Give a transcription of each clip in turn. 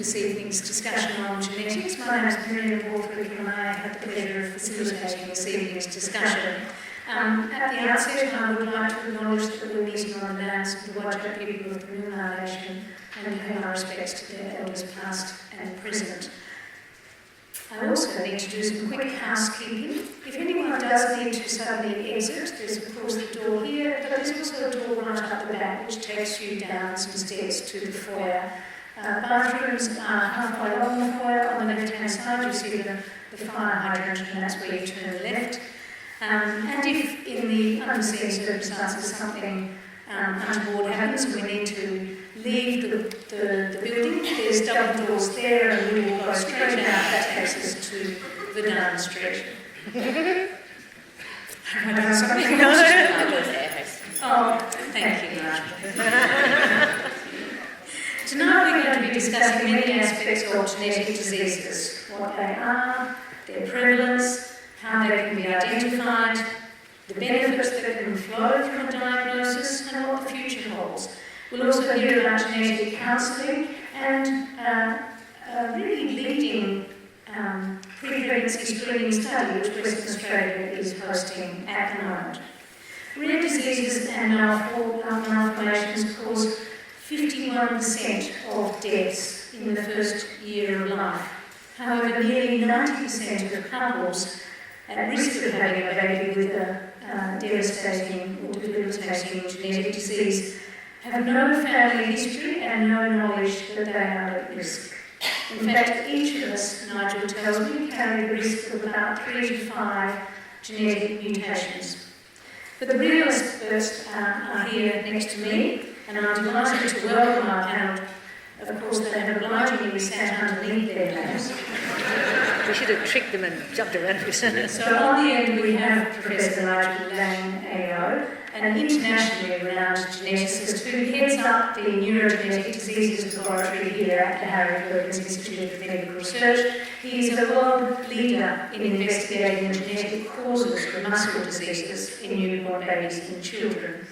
this evening's discussion on genetics. My name is Miriam Borthwick and I have the pleasure of facilitating this evening's discussion. At the outset, I would like to acknowledge that we're meeting on the lands of the Wajak people of the Noongar Nation and pay my respects to their elders past and present. I also need to do some quick housekeeping. If anyone does need to suddenly exit, there's of course the door here, but there's also a door right up the back which takes you down some stairs to the foyer. Bathrooms are halfway along the foyer. On the left-hand side you see the fire hydrant, and that's where you turn left. And if in the unforeseen circumstances something untoward happens and we need to leave the building, there's double doors there and we will go straight out. That takes us to the demonstration. Have I done something else? Oh, thank you, Nigel. Tonight we're going to be discussing many aspects of genetic diseases, what they are, their prevalence, how they can be identified, the benefits that can flow from a diagnosis, and what the future holds. We'll also hear about genetic counselling and a really leading pre-pregnancy screening study which Western Australia is hosting at the moment. Rare diseases and malformations cause 51% of deaths in the first year of life. However, nearly 90% of couples at risk of having a baby with a devastating or debilitating genetic disease have no family history and no knowledge that they are at risk. In fact, each of us, Nigel tells me, carry the risk of about 3 to 5 genetic mutations. But the real experts are here next to me, and I'm delighted to welcome our panel. Of course, they have obligingly sat underneath their labs. We should have tricked them and jumped around for a second. So on the end we have Professor Nigel Laing, AO, an internationally renowned geneticist who heads up the Neurogenetic Diseases Laboratory here at the Perkins Institute of Medical Research. He is a world leader in investigating the genetic causes of muscular diseases in newborn babies and children.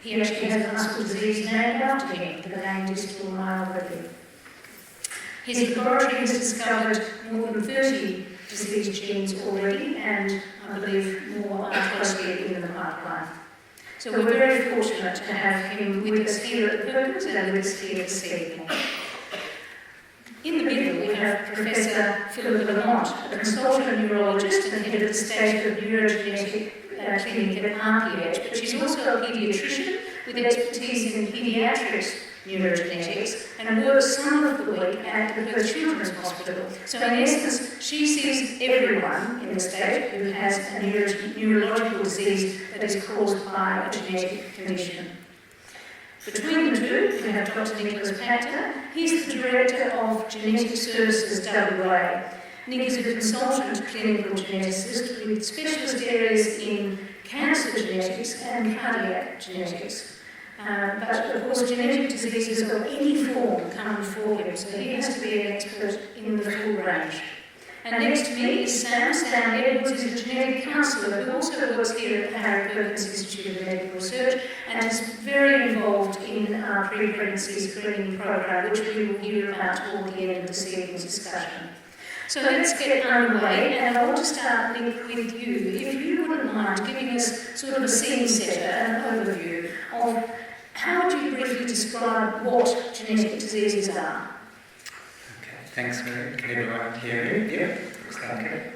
He actually has a muscular disease named after him, the Laing distal myopathy. His laboratory has discovered more than 30 disease genes already, and I believe more are closely in the pipeline. So we're very fortunate to have him with us here at the Perkins and with us here this evening. In the middle we have Professor Phillipa Lamont, a consultant neurologist and head of the State of Neurogenetic clinic at PathWest, but she's also a paediatrician with expertise in paediatrics neurogenetics and works some of the week at the Perth Children's Hospital. So in essence, she sees everyone in the state who has a neurological disease that is caused by a genetic condition. Between the two, we have Dr. Pachter. He's the Director of Genetic Services WA. Nick is a consultant clinical geneticist with specialist areas in cancer genetics and cardiac genetics. But of course genetic diseases of any form come before him, so he has to be an expert in the full range. And next to me is Sam. Sam Edwards is a genetic counsellor who also works here at the Perkins Institute of Medical Research and is very involved in our pre-pregnancy screening program, which we will hear about toward the end of this evening's discussion. So let's get underway, and I want to start, Nick, with you. If you wouldn't mind giving us sort of a scene setter, an overview of how would you briefly describe what genetic diseases are? Okay, thanks, Miriam. Can everyone hear me? Yeah, looks like it.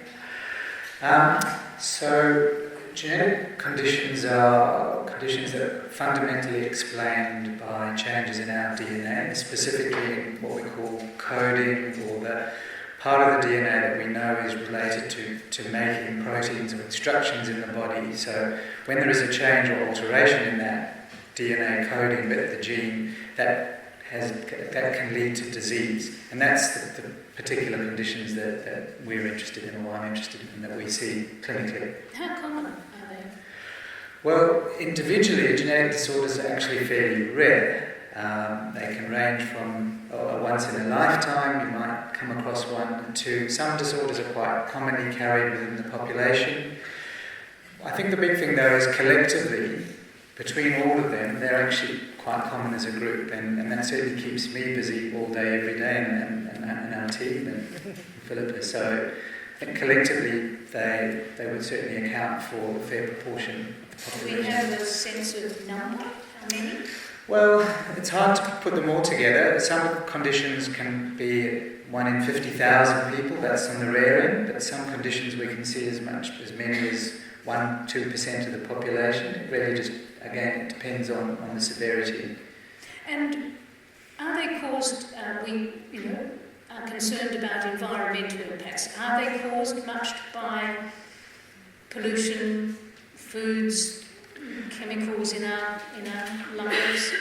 So, genetic conditions are conditions that are fundamentally explained by changes in our DNA, specifically in what we call coding, or the part of the DNA that we know is related to making proteins or instructions in the body. So when there is a change or alteration in that DNA coding, but the gene, that can lead to disease. And that's the particular conditions that we're interested in, or I'm interested in, that we see clinically. How common are they? Well, individually, genetic disorders are actually fairly rare. They can range from once in a lifetime, you might come across one, to some disorders are quite commonly carried within the population. I think the big thing though is collectively between all of them, they're actually quite common as a group, and that certainly keeps me busy all day, every day, and our team and Phillipa. So I think collectively they would certainly account for a fair proportion of the population. Do we have a sense of number? How many? Well, it's hard to put them all together. Some conditions can be 1 in 50,000 people, that's on the rare end, but some conditions we can see as many as 1-2% of the population. It really just, again, it depends on the severity. And are they caused, we are concerned about environmental impacts, are they caused much by pollution, foods, chemicals in our lives?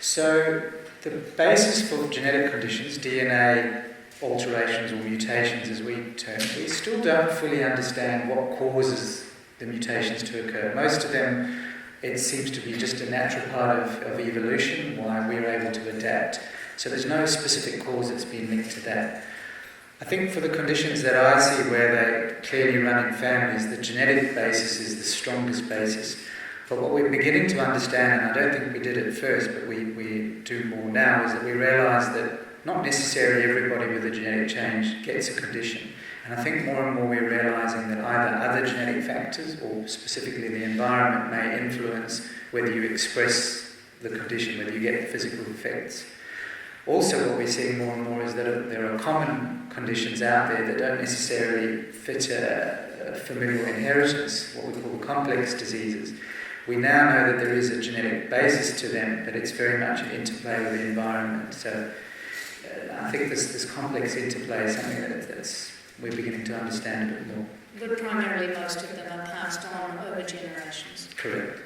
So the basis for genetic conditions, DNA alterations or mutations as we term, we still don't fully understand what causes the mutations to occur. Most of them, it seems to be just a natural part of evolution, why we're able to adapt. So there's no specific cause that's been linked to that. I think for the conditions that I see where they clearly run in families, the genetic basis is the strongest basis. But what we're beginning to understand, and I don't think we did at first, but we do more now, is that we realise that not necessarily everybody with a genetic change gets a condition. And I think more and more we're realising that either other genetic factors or specifically the environment may influence whether you express the condition, whether you get physical effects. Also what we're seeing more and more is that there are common conditions out there that don't necessarily fit a familial inheritance, what we call complex diseases. We now know that there is a genetic basis to them, but it's very much an interplay with the environment. So I think this complex interplay is something that's we're beginning to understand a bit more. But primarily most of them are passed on over generations. Correct.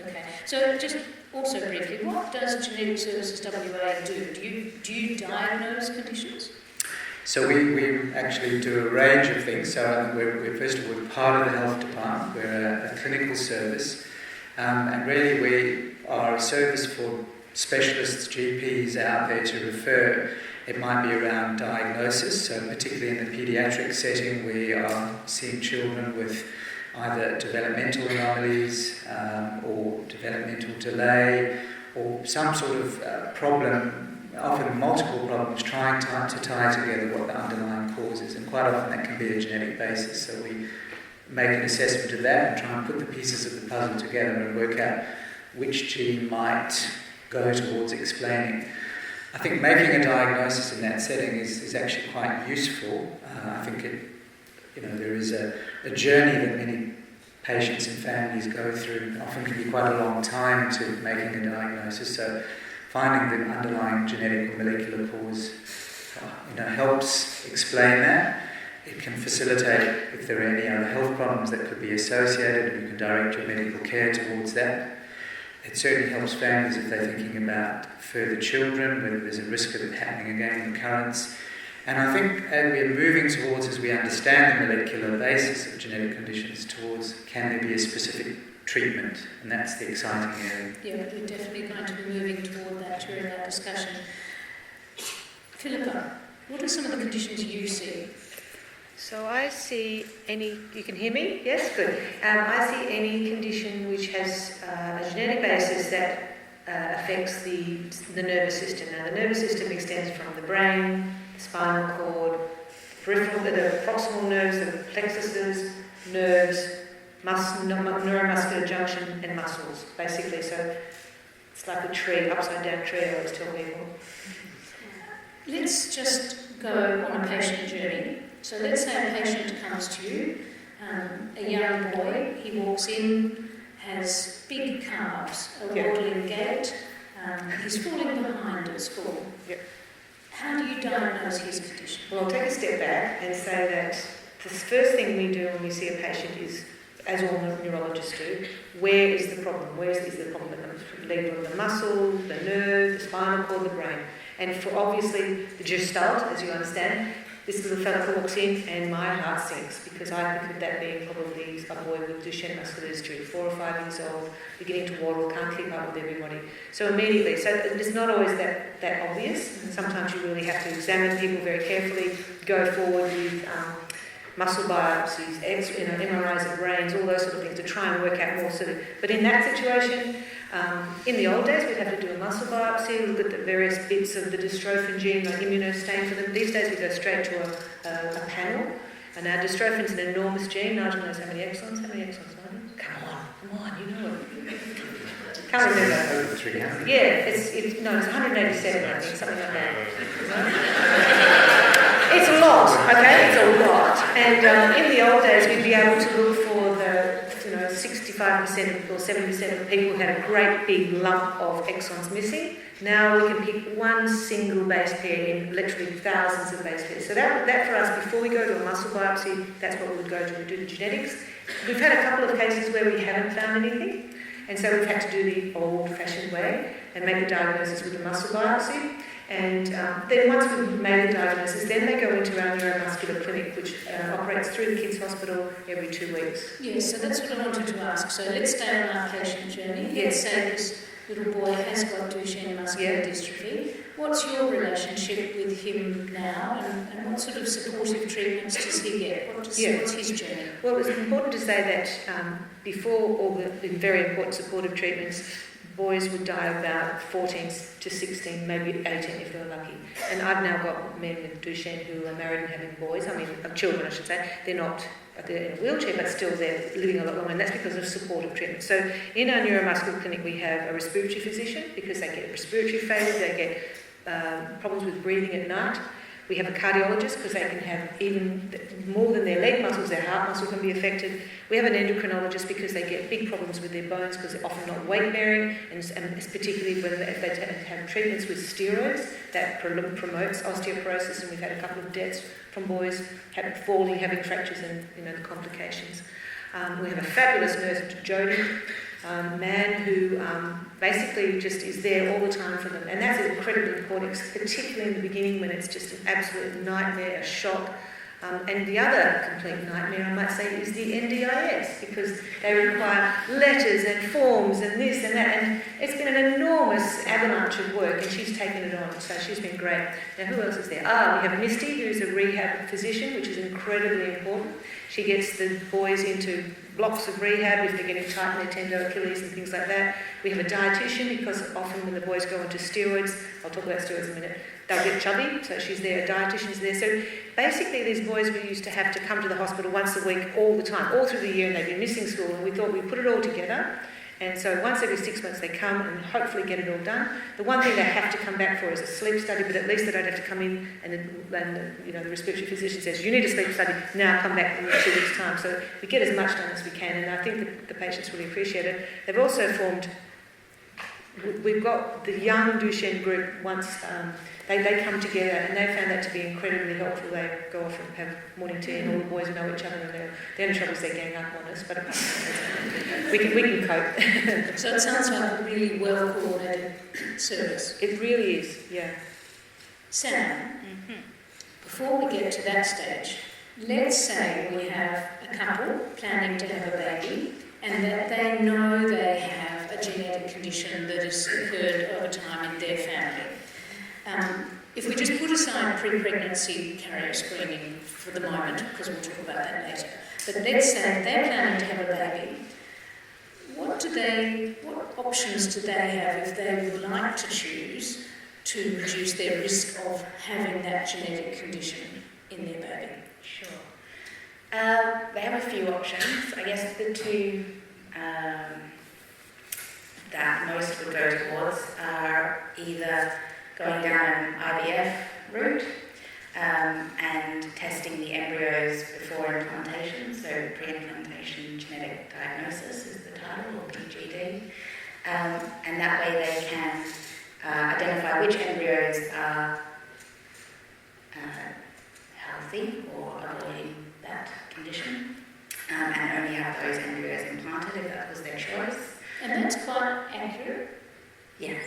Okay. So just also briefly, what does Genetic Services WA do? Do you diagnose conditions? So we actually do a range of things. So we're first of all part of the health department. We're a clinical service. And really we are a service for specialists, GPs out there to refer. It might be around diagnosis, so particularly in the paediatric setting we are seeing children with either developmental anomalies or developmental delay or some sort of problem, often multiple problems, trying to tie together what the underlying cause is, and quite often that can be a genetic basis. So we make an assessment of that and try and put the pieces of the puzzle together and work out which gene might go towards explaining. I think making a diagnosis in that setting is actually quite useful. I think there is a journey that many patients and families go through. It often can be quite a long time to making a diagnosis. So finding the underlying genetic or molecular cause helps explain that. It can facilitate if there are any other health problems that could be associated, and you can direct your medical care towards that. It certainly helps families if they're thinking about further children, whether there's a risk of it happening again in recurrence. And I think as we're moving towards, as we understand the molecular basis of genetic conditions, towards can there be a specific treatment, and that's the exciting area. Yeah, we're definitely going to be moving toward that during that discussion. Phillipa, what are some of the conditions you see? So I see any, you can hear me? Yes, good. I see any condition which has a genetic basis that affects the nervous system. Now the nervous system extends from the brain, the spinal cord, peripheral, the proximal nerves, the plexuses, nerves, neuromuscular junction and muscles, basically. So it's like a tree, upside down tree, I always tell people. Let's just go on a patient journey. So let's say a patient comes to you, a young boy, he walks in, has big calves, a waddling gait, he's falling behind at school. Yep. How do you diagnose his condition? Well, I'll take a step back and say that the first thing we do when we see a patient is, as all neurologists do, where is the problem? Where is the problem? The muscle, the nerve, the spinal cord, the brain. And for obviously the gestalt, as you understand, this little fella walks in and my heart sinks, because I think of that being probably a boy with Duchenne muscular dystrophy, 4 or 5 years old, beginning to waddle, can't keep up with everybody. So immediately, so it's not always that obvious. Sometimes you really have to examine people very carefully, go forward with muscle biopsies, MRIs of brains, all those sort of things to try and work out more. But in that situation, In the old days, we'd have to do a muscle biopsy, look at the various bits of the dystrophin gene, like immunostain for them. These days, we go straight to a panel. And now dystrophin's an enormous gene. Nigel knows how many exons. How many exons, Nigel? Come on, you know it. Can't remember. Over 300. Yeah, it's 187, I think, something like that. It's a lot, okay? It's a lot. And in the old days, we'd be able to look for the 65% or 70% of people who had a great big lump of exons missing. Now we can pick one single base pair in literally thousands of base pairs. So that for us, before we go to a muscle biopsy, that's what we would go to. We do the genetics. We've had a couple of cases where we haven't found anything, and so we've had to do the old-fashioned way and make the diagnosis with a muscle biopsy. And then once we've made the diagnosis, then they go into our neuromuscular clinic, which operates through the kids' hospital every 2 weeks. Yes, so that's what I wanted to ask. So let's stay on our patient journey. Let's say this little boy has got Duchenne muscular dystrophy. What's your relationship with him now, and what sort of supportive treatments does he get? What's his journey? Well, it's important to say that before all the very important supportive treatments, boys would die about 14 to 16, maybe 18 if they were lucky. And I've now got men with Duchenne who are married and having boys, children I should say. They're in a wheelchair, but still they're living a lot longer, and that's because of supportive treatment. So in our neuromuscular clinic we have a respiratory physician because they get respiratory failure, they get problems with breathing at night. We have a cardiologist because they can have even more than their leg muscles, their heart muscle can be affected. We have an endocrinologist because they get big problems with their bones because they're often not weight bearing, and particularly if they have treatments with steroids, that promotes osteoporosis, and we've had a couple of deaths from boys falling, having fractures and the complications. We have a fabulous nurse, Jodie, man who basically just is there all the time for them, and that's incredibly important, particularly in the beginning when it's just an absolute nightmare, a shock. And the other complete nightmare, I might say, is the NDIS, because they require letters and forms and this and that, and it's been an enormous avalanche of work, and she's taken it on, so she's been great. Now, who else is there? We have Misty, who's a rehab physician, which is incredibly important. She gets the boys into blocks of rehab if they're getting tight in their tendo Achilles and things like that. We have a dietitian because often when the boys go onto steroids, I'll talk about steroids in a minute, they'll get chubby, so she's there, a dietitian's there. So basically these boys we used to have to come to the hospital once a week all the time, all through the year, and they'd be missing school, and we thought we'd put it all together. And so once every 6 months they come and hopefully get it all done. The one thing they have to come back for is a sleep study, but at least they don't have to come in and the respiratory physician says, you need a sleep study, now come back in 2 weeks' time. So we get as much done as we can, and I think the patients really appreciate it. They've also formed, we've got the young Duchenne group once, they come together and they found that to be incredibly helpful. They go off and have morning tea and all the boys know each other, and the only trouble is they gang up on us, but we can cope. So it sounds like a really well coordinated service. It really is, yeah. Sam, before we get to that stage, let's say we have a couple planning to have a baby and that they know they have a genetic condition that has occurred over time in their family. If we just put aside pre-pregnancy carrier screening for the moment, because we'll talk about that later, but let's say they're planning to have a baby, what options do they have if they would like to choose to reduce their risk of having that genetic condition in their baby? Sure. They have a few options. I guess the two that most would go towards are either going down an IVF route and testing the embryos before implantation, so pre-implantation genetic diagnosis is the title, or PGD, and that way they can identify which embryos are healthy or avoiding that condition, and only have those embryos implanted if that was their choice. And that's quite accurate? Yes.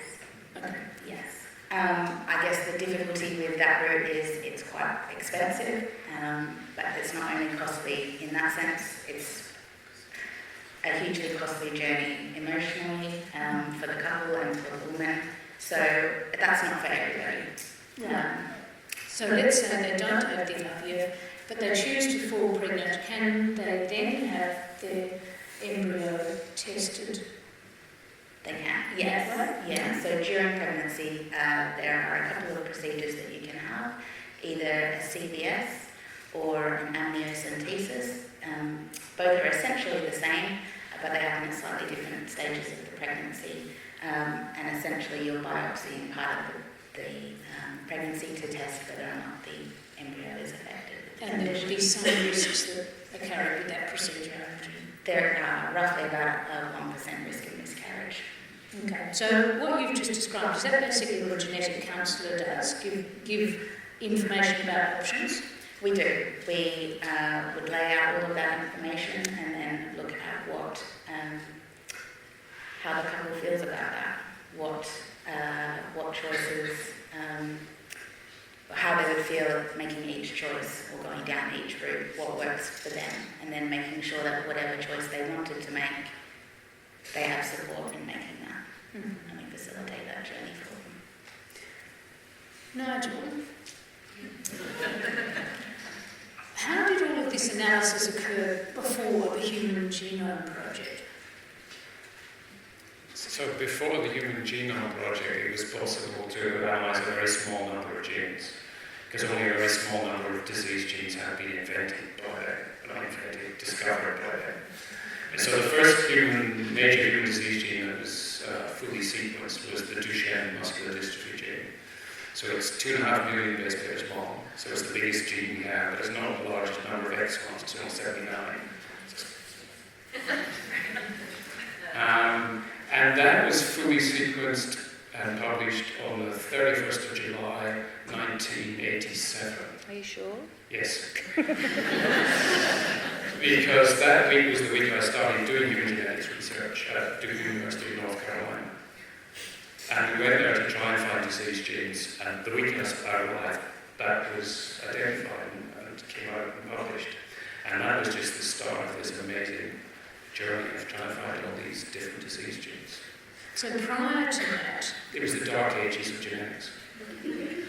Okay. Yes. I guess the difficulty with that route is it's quite expensive, but it's not only costly in that sense, it's a hugely costly journey emotionally for the couple and for the woman. So that's not for everybody. So let's say they don't have the IVF, but they choose to fall pregnant. Can they then have their embryo tested They can, yes. Right? Yeah, so during pregnancy, there are a couple of procedures that you can have, either a CBS or an amniocentesis. Both are essentially the same, but they happen at slightly different stages of the pregnancy. And essentially you're biopsying part of the pregnancy to test whether or not the embryo is affected. And there would be some risks that are carried with that procedure. There are roughly about a 1% risk of miscarriage. Okay, so what you've just described, is that basically what a genetic counsellor does? Give information about options? We do. We would lay out all of that information and then look at what, how the couple feels about that, what choices, how they would feel making each choice or going down each route, what works for them, and then making sure that whatever choice they wanted to make, they have support in making that. And we facilitate that journey for them. Nigel, how did all of this analysis occur before the Human Genome Project? So before the Human Genome Project, it was possible to analyse a very small number of genes, because only a very small number of disease genes had been discovered by then. And so the first major human disease gene that was fully sequenced was the Duchenne muscular dystrophy gene. So it's 2.5 million base pairs long, so it's the biggest gene we have, but it's not the largest number of exons, it's only 79. And that was fully sequenced and published on the 31st of July 1987. Are you sure? Yes. Because that week was the week I started doing human genetics research at Duke University in North Carolina. And we went there to try and find disease genes, and the week I arrived, that was identified and came out and published. And that was just the start of this amazing journey of trying to find all these different disease genes. So prior to that... It was the dark ages of genetics.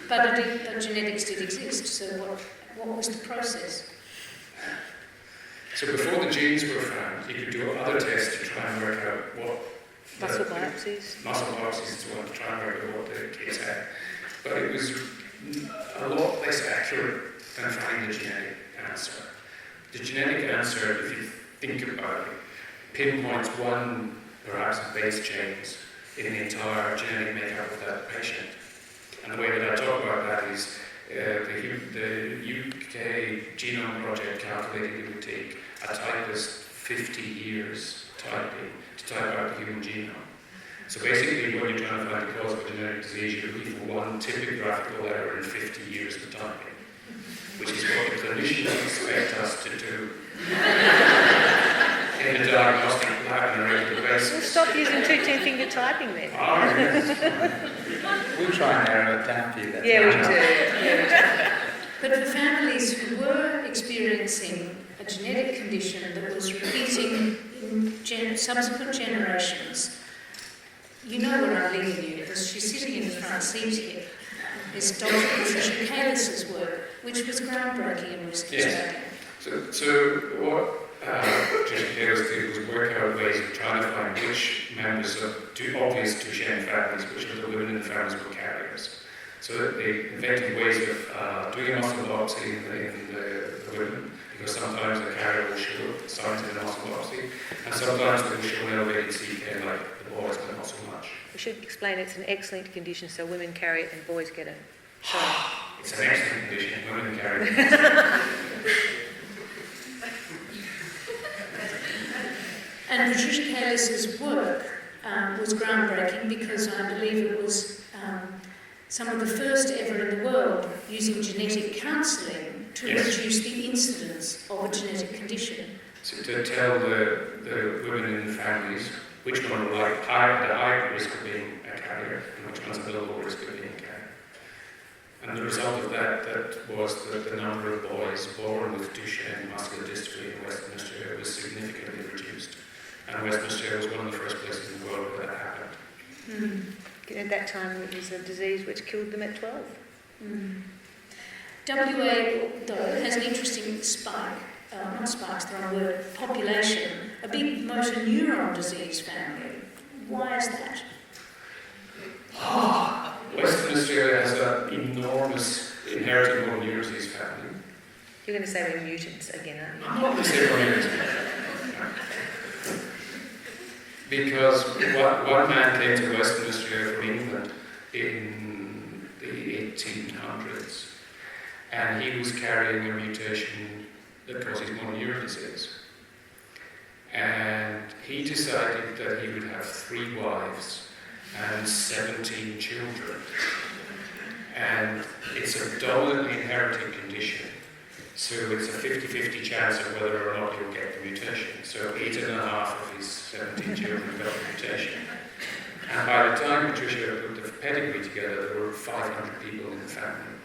But genetics did exist, so what was the process? So before the genes were found, you could do other tests to try and work out what... Muscle biopsies? Muscle biopsies is one to try and work out what the kids had. But it was a lot less accurate than finding the genetic answer. The genetic answer, if you think about it, pinpoints one, perhaps, base change in the entire genetic makeup of that patient. And the way that I talk about that is the UK Genome Project calculated it would take a typist 50 years typing to type out the human genome. So basically, when you're trying to find the cause of a genetic disease, you're looking for one typographical error in 50 years of typing, which is what the clinicians expect us to do in the diagnostic lab on a regular basis. We'll stop using 2-10-finger typing then. Oh, yes. We'll try and narrow it down for you. That's Yeah, we fine. do. But for families who were experiencing a genetic condition that was repeating in subsequent generations, you know what I'm leaving you, because she's sitting in the front seat here, is Dr. Patricia Kalis's work, which was groundbreaking in Western Australia. So what Patricia Kalis did was work out ways of trying to find which members of obvious Duchenne families, which of the women in the families were carriers. So they invented ways of doing a muscle biopsy in the women, because sometimes the carrier will show signs in the muscle biopsy, and sometimes they will show an elevated CK like the boys, but not so much. We should explain it's an X-linked condition, so women carry it and boys get it. So, It's an excellent condition, women carry it. And Patricia Kalis's work was groundbreaking because I believe it was some of the first ever in the world using genetic counselling to reduce the incidence of a genetic condition. So to tell the women in the families which one were like the high risk of being a carrier and which one's a low risk of being a carrier. And the result of that was that the number of boys born with Duchenne muscular dystrophy in Western Australia was significantly reduced. And Western Australia was one of the first places in the world where that happened. at that time, it was a disease which killed them at 12. WA, though, has an interesting spike, not spike's the wrong word, population, a big motor neuron disease family. Why is that? Western Australia has an enormous inherited motor neuron disease family. You're going to say we're mutants again, aren't you? I'm not going to say we're mutants. Because one man came to Western Australia from England in the 1800s, and he was carrying a mutation that causes motor neuron disease. And he decided that he would have 3 wives and 17 children. And it's a dominantly inherited condition. So it's a 50-50 chance of whether or not you'll get the mutation. So 8.5 of his 17 children got the mutation. And by the time Patricia put the pedigree together, there were 500 people in the family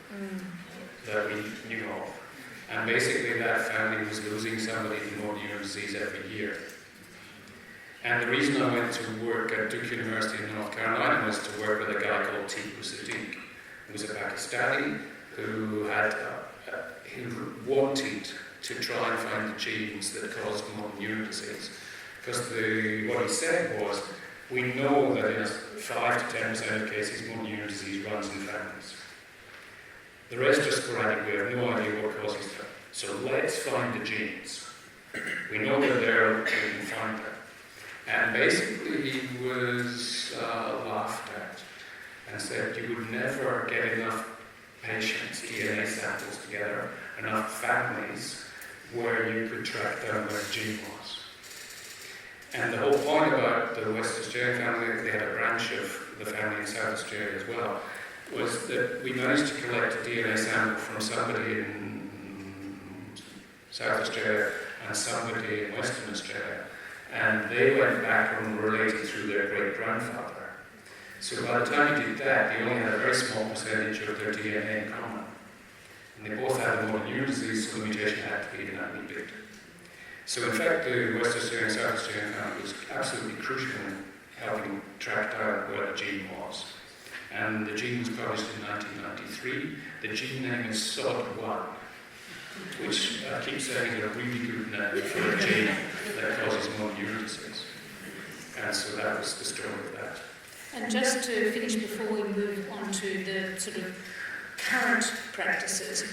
that we knew of. And basically that family was losing somebody to motor neuron disease every year. And the reason I went to work at Duke University in North Carolina was to work with a guy called Tipu Sadiq, who was a Pakistani who had who wanted to try and find the genes that caused motor neuron disease. Because what he said was, we know that in 5 to 10% of cases, motor neuron disease runs in families. The rest are sporadic, we have no idea what causes them. So let's find the genes. We know they're there, we can find them. And basically he was laughed at and said you would never get enough patients' DNA samples together, enough families where you could track down where the gene was. And the whole point about the West Australian family, they had a branch of the family in South Australia as well, was that we managed to collect a DNA sample from somebody in South Australia and somebody in Western Australia. And they went back and were related through their great-grandfather. So by the time you did that, they only had a very small percentage of their DNA in common. And they both had the motor neuron disease, so the mutation had to be in that wee bit. So in fact, the West Australian and South Australian family was absolutely crucial in helping track down where the gene was. And the gene was published in 1993. The gene name is SOD1, which I keep saying is a really good name for a gene that causes motor neuron disease. And so that was the story of that. And just to finish before we move on to the sort of current practices,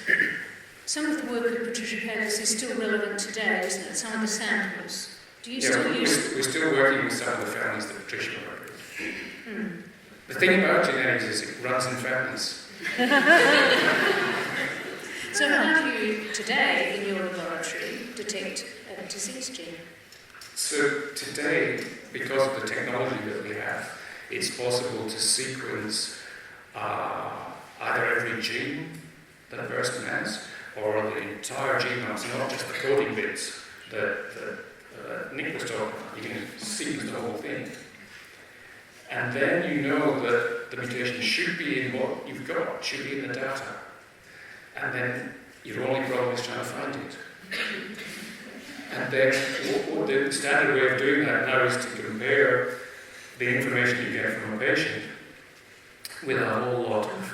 some of the work that Patricia Perkins is still relevant today, isn't it? Some of the samples. Do you still use... We're still working with some of the families that Patricia worked with. The thing about genetics is it runs in families. So how do you, today, in your laboratory, detect a disease gene? So today, because of the technology that we have, it's possible to sequence either every gene that a person has, or the entire genome, so not just the coding bits that Nick was talking about. You can sequence the whole thing. And then you know that the mutation should be in what you've got, should be in the data. And then your only problem is trying to find it. And then what the standard way of doing that now is to compare the information you get from a patient with a whole lot of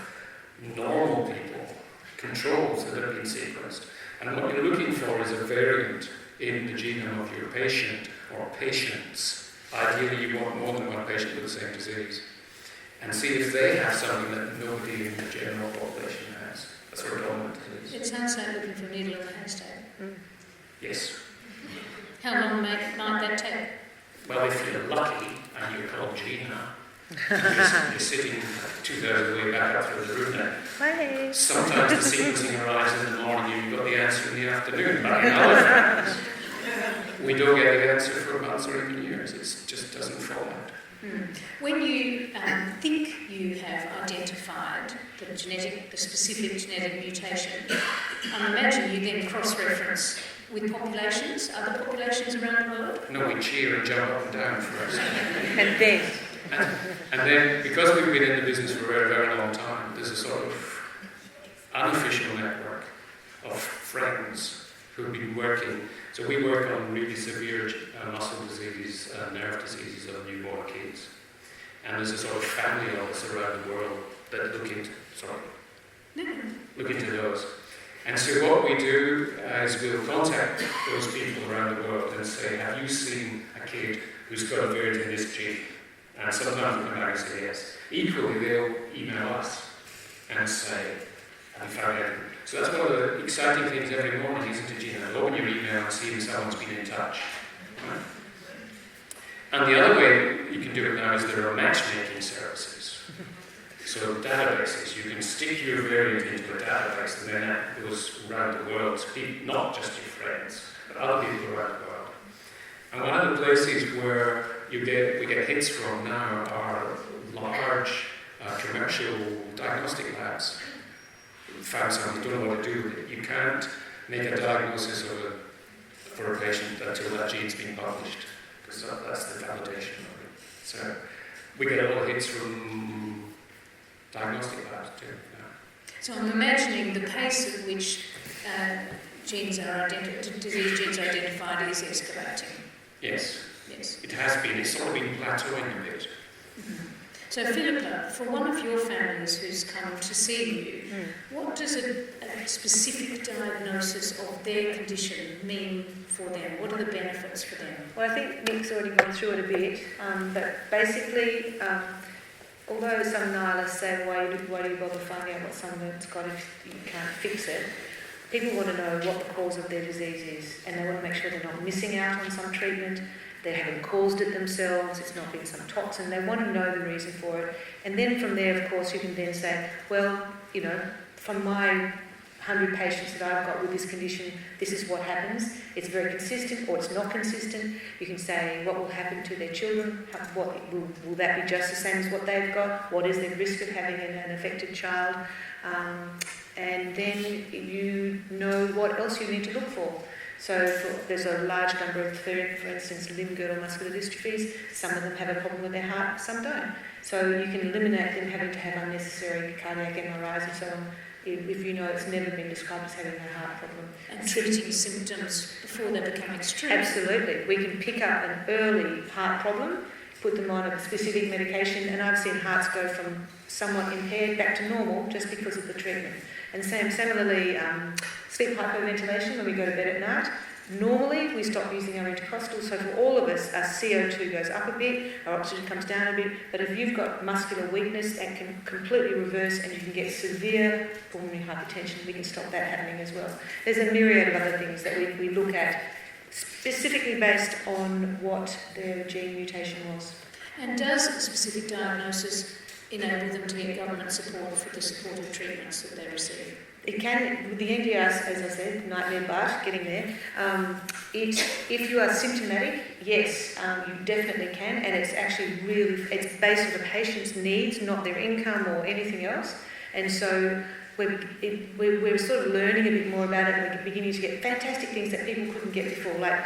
normal people, controls that have been sequenced. And what you're looking for is a variant in the genome of your patient or patients. Ideally, you want more than one patient with the same disease. And see if they have something that nobody in the general population has. That's what a dominant disease. It sounds like looking for a needle in a haystack. Yes. How long might that take? Well, if you're lucky and you're called Gina, you're sitting 2/3 of the way back up through the room there. Hi. Sometimes the sequencing arrives in the morning and you've got the answer in the afternoon. But in other families, we don't get the answer for months or even years. It just doesn't fall out. When you think you have identified the specific genetic mutation, I imagine you then cross-reference with populations, other populations around the world? No, we cheer and jump up and down first. And then? And then, because we've been in the business for a very, very long time, there's a sort of unofficial network of friends who've been working. So we work on really severe muscle disease and nerve diseases of newborn kids. And there's a sort of family of us around the world that look into those. And so what we do is we'll contact those people around the world and say, have you seen a kid who's got a variant in this gene? And sometimes they'll come back and say yes. Equally, they'll email us and say, have you found anything? So that's one of the exciting things every morning, isn't it, Gina? Open your email and see if someone's been in touch. Right? And the other way you can do it now is there are matchmaking services. So databases, you can stick your variant into a database and then that goes around the world to people, not just your friends, but other people around the world. And one of the places where we get hits from now are large commercial diagnostic labs. Found something, you don't know what to do with it. You can't make a diagnosis for a patient until that gene's been published, because that's the validation of it. So we get a lot of hits from diagnostic labs too. So I'm imagining the pace at which disease genes are identified is escalating. Yes. Yes. It has been. It's sort of been plateauing a bit. Mm-hmm. So Phillipa, for one of your families who's come to see you, what does a specific diagnosis of their condition mean for them? What are the benefits for them? Well, I think Nick's already gone through it a bit, but basically, although some nihilists say, why do you bother finding out what someone's got if you can't fix it, people want to know what the cause of their disease is, and they want to make sure they're not missing out on some treatment. They haven't caused it themselves, it's not been some toxin, they want to know the reason for it. And then from there, of course, you can then say, well, you know, from my 100 patients that I've got with this condition, this is what happens. It's very consistent or it's not consistent. You can say what will happen to their children, will that be just the same as what they've got? What is the risk of having an affected child? And then you know what else you need to look for. So there's a large number of, for instance, limb-girdle muscular dystrophies. Some of them have a problem with their heart, some don't. So you can eliminate them having to have unnecessary cardiac MRIs and so on, if you know it's never been described as having a heart problem. And treating symptoms before they become extreme. Absolutely. We can pick up an early heart problem, put them on a specific medication, and I've seen hearts go from somewhat impaired back to normal just because of the treatment. And similarly, sleep hypoventilation when we go to bed at night. Normally, we stop using our intercostals, so for all of us, our CO2 goes up a bit, our oxygen comes down a bit, but if you've got muscular weakness, that can completely reverse and you can get severe pulmonary hypertension. We can stop that happening as well. There's a myriad of other things that we look at, specifically based on what their gene mutation was. And does a specific diagnosis enable them to get government support for the supportive treatments that they receive? It can, with the NDRs, as I said, nightmare but getting there. If you are symptomatic, yes, you definitely can, and it's actually it's based on the patient's needs, not their income or anything else. And so we're sort of learning a bit more about it, and we're beginning to get fantastic things that people couldn't get before, like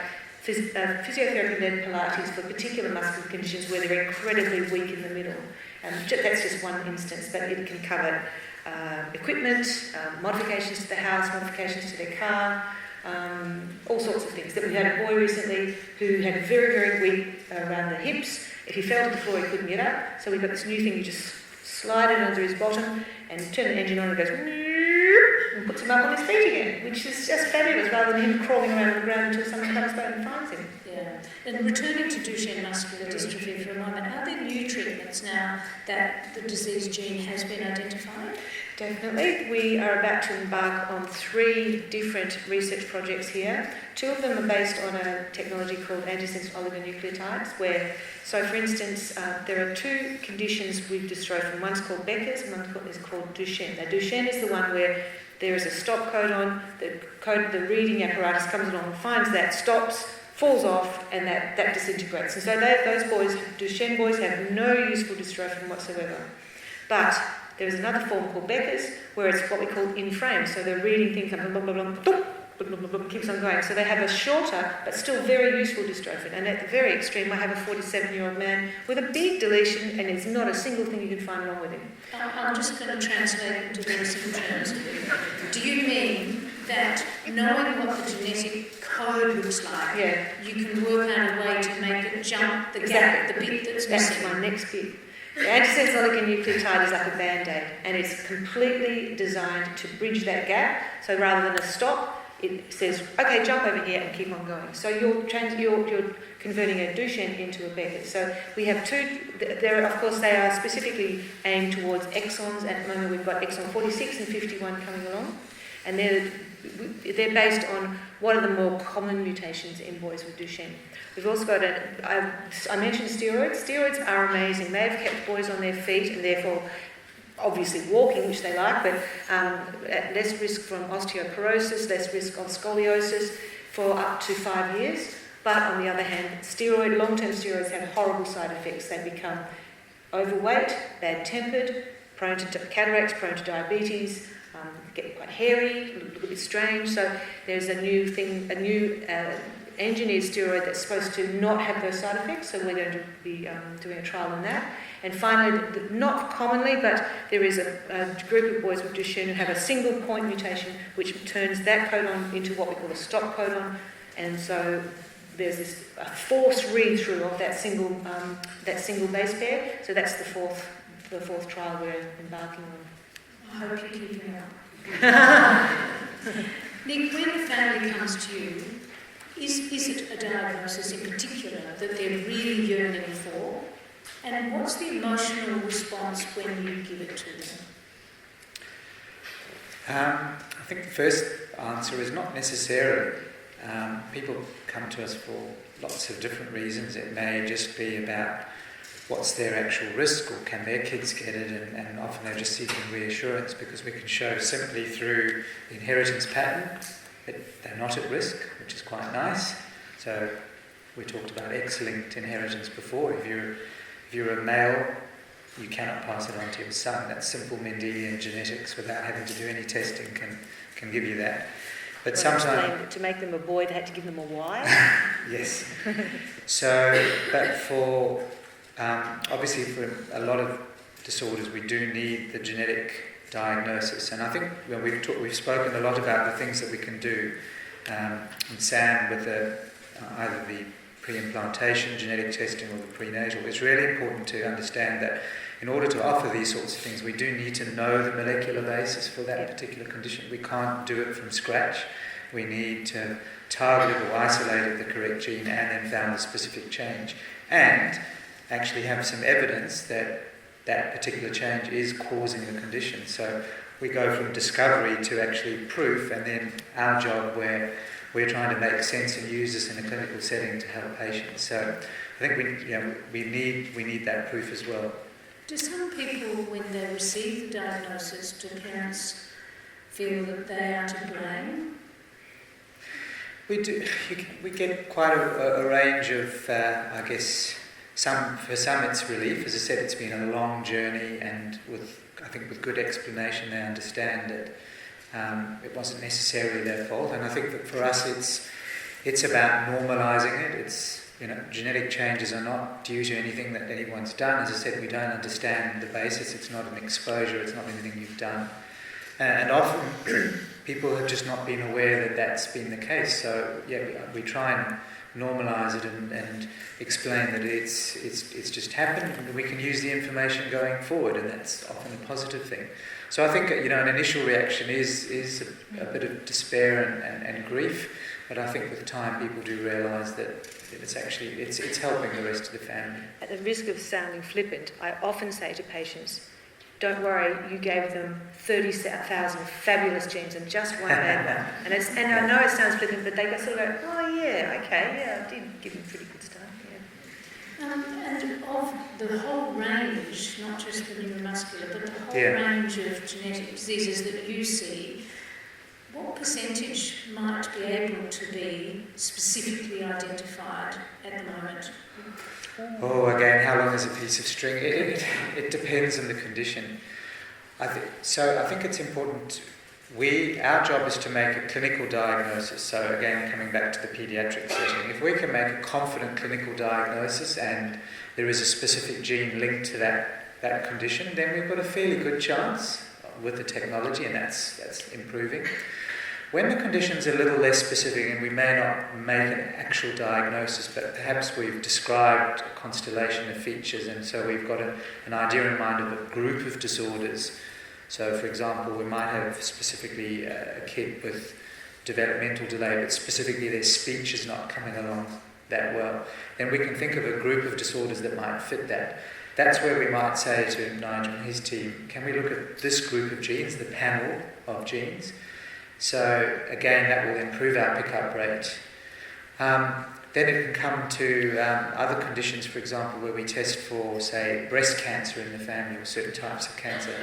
physiotherapy-led Pilates for particular muscular conditions where they're incredibly weak in the middle. That's just one instance, but it can cover equipment, modifications to the house, modifications to their car, all sorts of things. That we had a boy recently who had very, very weak around the hips. If he fell to the floor, he couldn't get up. So we've got this new thing, you just slide it under his bottom and turn the engine on and it goes and puts him up on his feet again, which is just fabulous, rather than him crawling around on the ground until someone comes by and finds him. Yeah. And returning to Duchenne muscular dystrophy for a moment, are there new treatments now that the disease gene has been identified? Definitely. We are about to embark on 3 different research projects here. 2 of them are based on a technology called antisense oligonucleotides, so for instance, there are 2 conditions with dystrophin. One's called Becker's and one is called Duchenne. Now, Duchenne is the one where there is a stop codon, the reading apparatus comes along, finds that, stops, falls off, and that disintegrates. And so those boys, Duchenne boys, have no useful dystrophin whatsoever. But there is another form called Becker's, where it's what we call in-frame. So the reading thing comes, blah, blah, blah, blah, blah, blah, blah, keeps on going. So they have a shorter, but still very useful dystrophin. And at the very extreme, I have a 47-year-old man with a big deletion, and there's not a single thing you can find wrong with him. I'm just going to translate into very simple terms. Do you mean that knowing what the genetic code looks like, you can work out a way to make it jump the gap, the bit that's missing? That's my next bit. The antisense oligonucleotide is like a band-aid, and it's completely designed to bridge that gap. So rather than a stop, it says, okay, jump over here and keep on going. So you're converting a Duchenne into a Becker. So we have two, there, of course, they are specifically aimed towards exons. At the moment, we've got exon 46 and 51 coming along. And they're based on what are the more common mutations in boys with Duchenne. We've also got, I mentioned steroids. Steroids are amazing. They've kept boys on their feet and therefore obviously walking, which they like, but at less risk from osteoporosis, less risk of scoliosis for up to 5 years. But on the other hand, long-term steroids have horrible side effects. They become overweight, bad-tempered, prone to cataracts, prone to diabetes, get quite hairy, look a bit strange. So there's a new engineered steroid that's supposed to not have those side effects, so we're going to be doing a trial on that. And finally, not commonly, but there is a group of boys with Duchenne who have a single point mutation which turns that codon into what we call a stop codon, and so there's this forced read-through of that single base pair. So that's the fourth trial we're embarking on. I hope you're keeping up. Nick, when the family comes to you, is it a diagnosis in particular that they're really yearning for? And what's the emotional response when you give it to them? I think the first answer is not necessarily. People come to us for lots of different reasons. It may just be about what's their actual risk, or can their kids get it, and often they're just seeking reassurance because we can show simply through the inheritance pattern that they're not at risk, which is quite nice. So we talked about X-linked inheritance before. If you're a male, you cannot pass it on to your son. That's simple Mendelian genetics without having to do any testing can give you that. But sometimes to make them a boy, they had to give them a Y. Yes. So, but for obviously for a lot of disorders, we do need the genetic diagnosis, and I think we've spoken a lot about the things that we can do. And Sam, with either the pre-implantation genetic testing or the prenatal, it's really important to understand that in order to offer these sorts of things, we do need to know the molecular basis for that particular condition. We can't do it from scratch. We need to target or isolate the correct gene and then found the specific change, and actually have some evidence that that particular change is causing the condition. So we go from discovery to actually proof, and then our job where we're trying to make sense and use this in a clinical setting to help patients. So I think we need that proof as well. Do some people, when they receive the diagnosis, do parents feel that they are to blame? We do. We get quite a range of, I guess. For some it's relief. As I said, it's been a long journey, and with good explanation, they understand that it wasn't necessarily their fault. And I think that for us, it's about normalising it. It's genetic changes are not due to anything that anyone's done. As I said, we don't understand the basis. It's not an exposure. It's not anything you've done. And often people have just not been aware that that's been the case. So we try and normalise it and explain that it's just happened, and we can use the information going forward, and that's often a positive thing. So I think an initial reaction is a bit of despair and grief, but I think with time people do realise that it's helping the rest of the family. At the risk of sounding flippant, I often say to patients, don't worry, you gave them 30,000 fabulous genes and just one bad one. And I know it sounds flippant, but they sort of go, oh yeah, okay, yeah, I did give them pretty good stuff. Yeah. And of the whole range, not just the neuromuscular, but the whole range of genetic diseases that you see, what percentage might be able to be specifically identified at the moment? Oh, again, how long is a piece of string? It depends on the condition. I think it's important. Our job is to make a clinical diagnosis. So again, coming back to the paediatric setting, if we can make a confident clinical diagnosis and there is a specific gene linked to that condition, then we've got a fairly good chance with the technology, and that's improving. When the condition's a little less specific and we may not make an actual diagnosis, but perhaps we've described a constellation of features, and so we've got an idea in mind of a group of disorders. So, for example, we might have specifically a kid with developmental delay, but specifically their speech is not coming along that well, then we can think of a group of disorders that might fit that. That's where we might say to Nigel and his team, can we look at this group of genes, the panel of genes? So again, that will improve our pickup rate. Then it can come to other conditions, for example, where we test for, say, breast cancer in the family or certain types of cancer.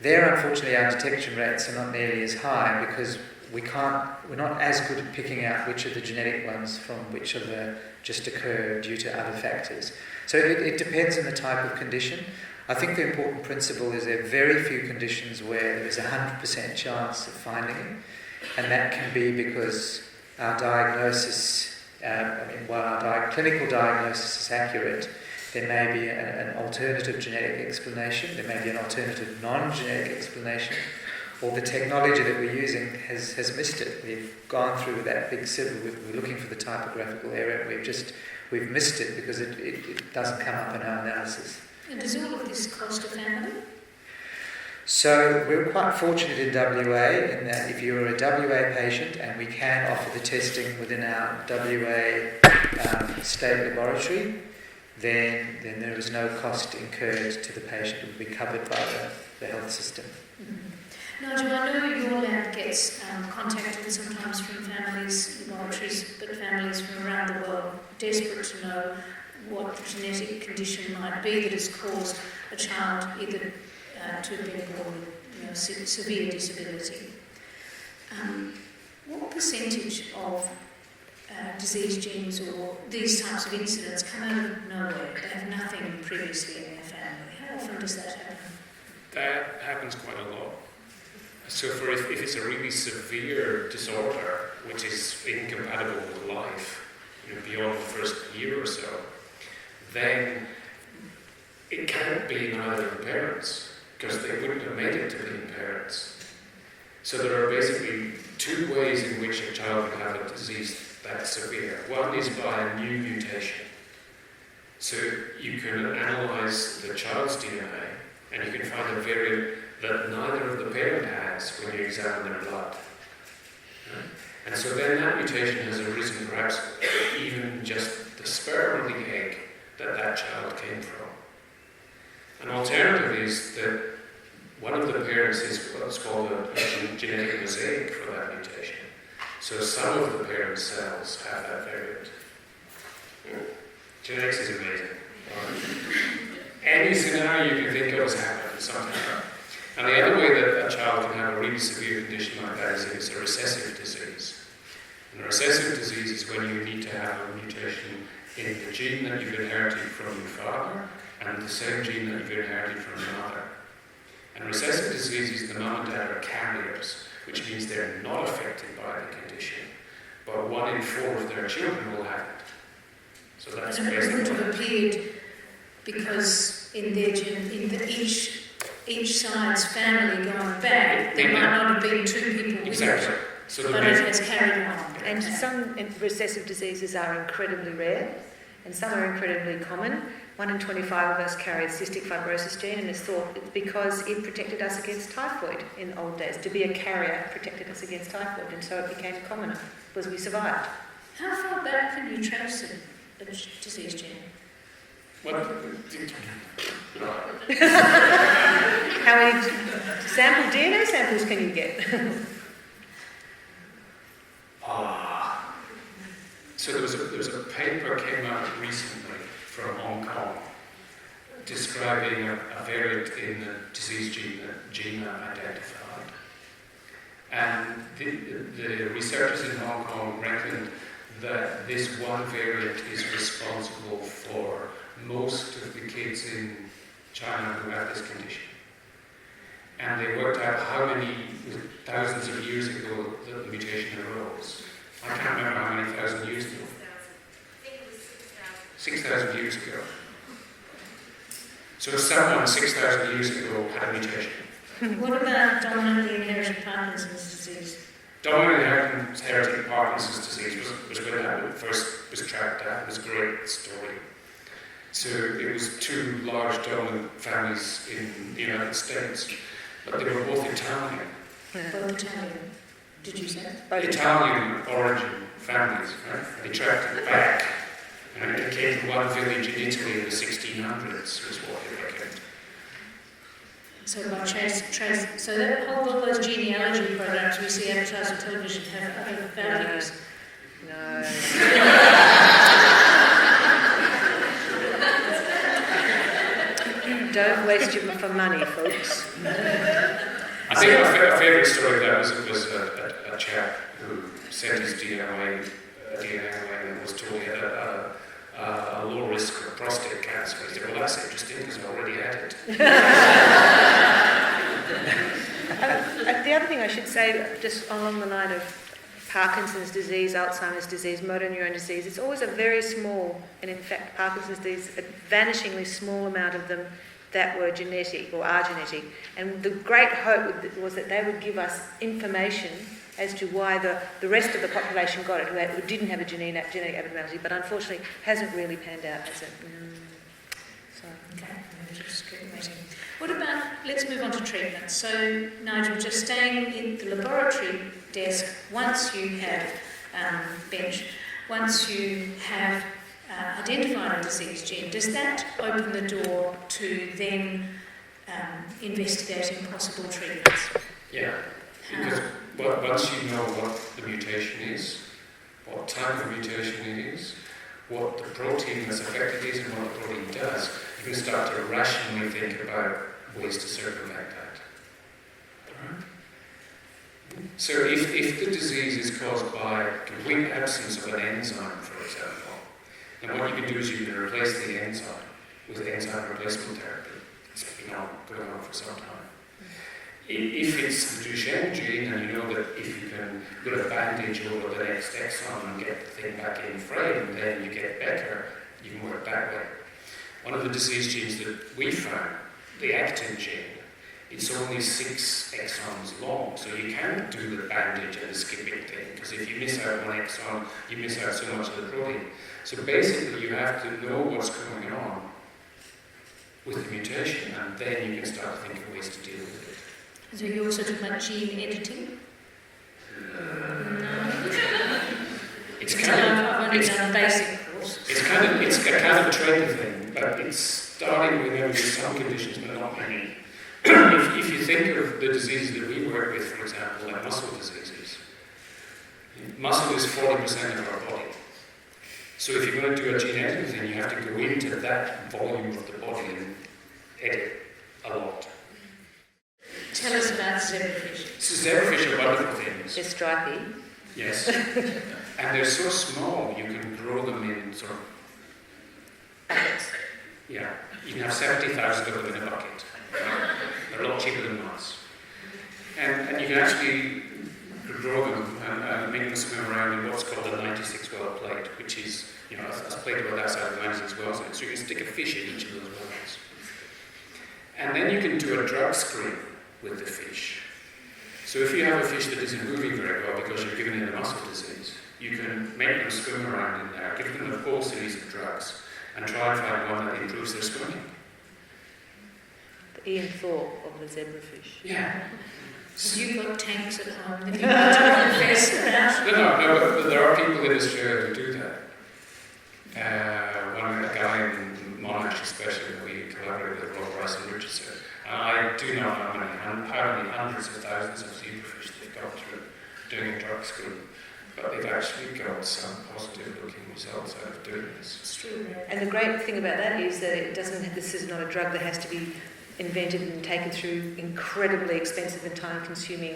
There, unfortunately, our detection rates are not nearly as high because we're not as good at picking out which of the genetic ones from which of the just occur due to other factors. So it depends on the type of condition. I think the important principle is there are very few conditions where there is a 100% chance of finding it, and that can be because our diagnosis, while our clinical diagnosis is accurate, there may be an alternative genetic explanation, there may be an alternative non-genetic explanation, or the technology that we're using has missed it. We've gone through that big sieve, we're looking for the typographical error, and we've missed it because it doesn't come up in our analysis. And does all of this cost a family? So we're quite fortunate in WA in that if you're a WA patient and we can offer the testing within our WA state laboratory, then there is no cost incurred to the patient. It will be covered by the health system. Mm-hmm. Nigel, I know your lab gets contacted sometimes from families, laboratories, but families from around the world desperate to know what the genetic condition might be that has caused a child either to have been born with severe disability. What percentage of disease genes or these types of incidents come out of nowhere? They have nothing previously in their family. How often does that happen? That happens quite a lot. So if it's a really severe disorder, which is incompatible with life, beyond the first year or so, then it can't be in either of the parents, because they wouldn't have made it to being parents. So there are basically two ways in which a child can have a disease that severe. One is by a new mutation. So you can analyse the child's DNA, and you can find a variant that neither of the parent has when you examine their blood. And so then that mutation has arisen perhaps even just the sperm or the egg that child came from. An alternative is that one of the parents is what's called a genetic mosaic for that mutation. So some of the parent cells have that variant. Genetics is amazing. Any scenario you can think of has happened sometime. And the other way that a child can have a really severe condition like that is if it's a recessive disease. And a recessive disease is when you need to have a mutation in the gene that you've inherited from your father and the same gene that you've inherited from your mother. And recessive diseases, the mum and dad are carriers, which means they're not affected by the condition, but 1 in 4 of their children will have it. So that's and it basically wouldn't have appeared because in each side's family going back, there might not have been 2 people with it, so but it has carried on. And some recessive diseases are incredibly rare, and some are incredibly common. 1 in 25 of us carry a cystic fibrosis gene, and it's thought it's because it protected us against typhoid in the old days. To be a carrier protected us against typhoid, and so it became commoner because we survived. How far back can you trace a disease gene? What? How many DNA samples can you get? So there was a paper came out recently from Hong Kong describing a variant in the disease gene that Gina identified. And the researchers in Hong Kong reckoned that this one variant is responsible for most of the kids in China who have this condition. And they worked out how many thousands of years ago the mutation arose. I can't remember how many thousand years ago. 6,000 years ago. So someone 6,000 years ago had a mutation. What about dominantly inherited Parkinson's disease? Dominantly inherited Parkinson's disease was when that first was tracked down. It was a great story. So it was 2 large dominant families in the United States, but they were both Italian. Both Italian. Did you say? Italian origin families, right? They tracked it back, and it came from one village in Italy in the 1600s, was what they reckoned. So by so that whole lot of those genealogy programs we see advertised on television have other values. No. Don't waste your for money, folks. I think my favourite story of that was a chap who sent his DNA away and was told he had a low risk of prostate cancer. He said, well, that's interesting because I already had it. The other thing I should say, just along the line of Parkinson's disease, Alzheimer's disease, motor neuron disease, it's always a very small, and in fact Parkinson's disease, a vanishingly small amount of them that were genetic or are genetic. And the great hope was that they would give us information as to why the rest of the population got it, who didn't have a genetic abnormality, but unfortunately hasn't really panned out as a... Okay, just keep waiting. What about, let's move on to treatment. So, Nigel, just staying in the laboratory desk, once you have once you have identified a disease gene, does that open the door to then investigating possible treatments? Yeah, because once you know what the mutation is, what type of mutation it is, what the protein that's affected is and what the protein does, you can start to rationally think about ways to circumvent that. Right? So if the disease is caused by complete absence of an enzyme, for example, then what you can do is you can replace the enzyme with enzyme replacement therapy. It's been going on for some time. If it's the Duchenne gene, and you know that if you can put a bandage over the next exon and get the thing back in frame, then you get better, you can work that way. One of the disease genes that we found, the actin gene, it's only 6 exons long, so you can't do the bandage and the skipping thing, because if you miss out one exon, you miss out so much of the protein. So basically you have to know what's going on with the mutation, and then you can start to think of ways to deal with it. So you also talk about gene editing? No. It's a kind of trend thing, but it's starting with some conditions, but not many. If you think of the diseases that we work with, for example, like muscle diseases, muscle is 40% of our body. So if you're going to do a gene editing thing, you have to go into that volume of the body and edit a lot. Tell us about zebrafish. So zebrafish are wonderful things. They're stripy. Yes. And they're so small, you can grow them in sort of... Buckets. Yeah. You can have 70,000 of them in a bucket. They're a lot cheaper than mice. And you can actually grow them and make them swim around in what's called a 96-well plate, which is, a plate about that size of 96 wells in it. So you can stick a fish in each of those wells. And then you can do a drug screen with the fish. So if you have a fish that isn't moving very well because you're giving it a muscle disease, you can make them swim around in there, give them a whole series of drugs, and try and find one that improves their swimming. The Ian Thorpe of the zebrafish. Yeah. So you've got tanks at home that you want to invest about? No, but there are people in Australia who do that. A guy in Monash especially, we collaborate with Rob Rice and Richardson. I do not know how many hundreds of thousands of zebrafish they've got through doing a drug screen, but they've actually got some positive looking results out of doing this. It's true. And the great thing about that is that this is not a drug that has to be invented and taken through incredibly expensive and time-consuming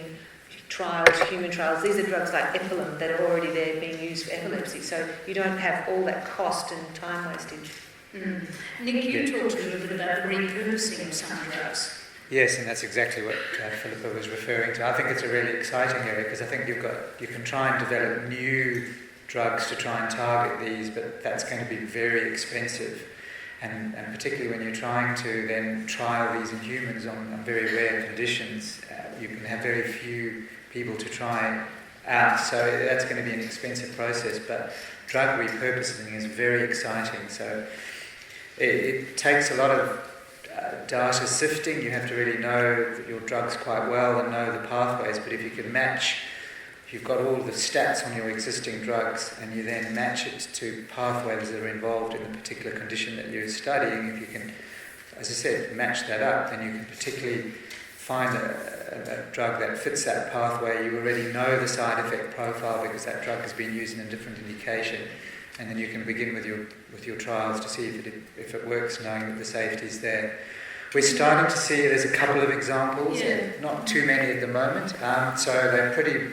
trials, human trials. These are drugs like Epilum that are already there being used for epilepsy, so you don't have all that cost and time wastage. Mm. Nick, you talked a little bit about the repurposing of some drugs. Yes, and that's exactly what Phillipa was referring to. I think it's a really exciting area because I think you can try and develop new drugs to try and target these, but that's going to be very expensive. And particularly when you're trying to then trial these in humans on very rare conditions, you can have very few people to try out. So that's going to be an expensive process. But drug repurposing is very exciting. So it takes a lot of data sifting. You have to really know your drugs quite well and know the pathways. But if you can match if you've got all the stats on your existing drugs and you then match it to pathways that are involved in the particular condition that you're studying, if you can, as I said, match that up, then you can particularly find a drug that fits that pathway. You already know the side effect profile because that drug has been used in a different indication, and then you can begin with your trials to see if it works, knowing that the safety is there. We're starting to see there's a couple of examples, not too many at the moment. So they're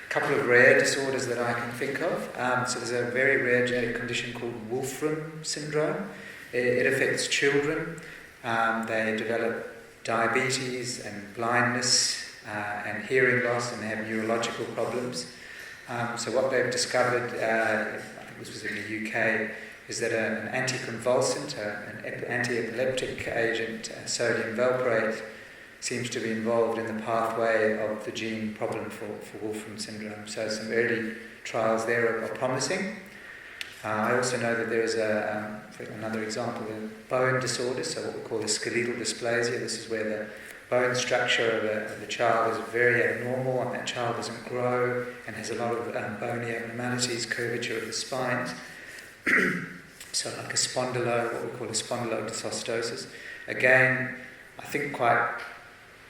couple of rare disorders that I can think of. So there's a very rare genetic condition called Wolfram Syndrome. It affects children. They develop diabetes and blindness and hearing loss, and they have neurological problems. So what they've discovered, I think this was in the UK, is that an anticonvulsant, an anti-epileptic agent, sodium valproate, seems to be involved in the pathway of the gene problem for Wolfram syndrome. So some early trials there are promising. I also know that there is for another example, of bone disorders, so what we call the skeletal dysplasia. This is where the bone structure of the child is very abnormal, and that child doesn't grow and has a lot of bony abnormalities, curvature of the spines. So like a spondylo, what we call a spondylodysostosis. Again, I think quite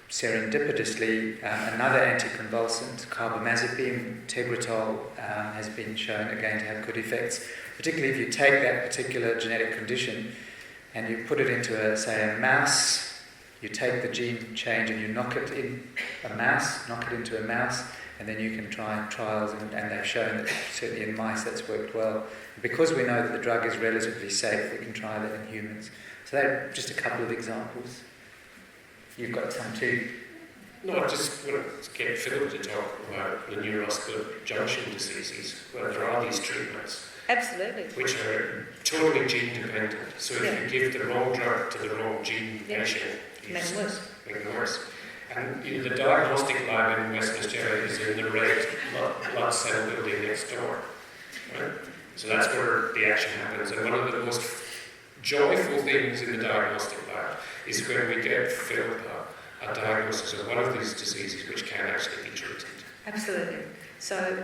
serendipitously, another anticonvulsant, carbamazepine, Tegretol, has been shown again to have good effects, particularly if you take that particular genetic condition and you put it into a mouse. You take the gene change and you knock it into a mouse, and then you can try trials, and they've shown that certainly in mice that's worked well. Because we know that the drug is relatively safe, we can try that in humans. So they're just a couple of examples. You've got some too. No, I just want to get Phillipa to talk about the neuromuscular junction diseases, where there are these treatments. Absolutely. Which are totally gene dependent. So if you give the wrong drug to the wrong gene patient, make it worse. Make it worse. And the diagnostic lab in Western Australia is in the red blood cell building next door. Right? So that's where the action happens. And one of the most joyful things in the diagnostic lab is when we get Phillipa a diagnosis of one of these diseases which can actually be treated. Absolutely. So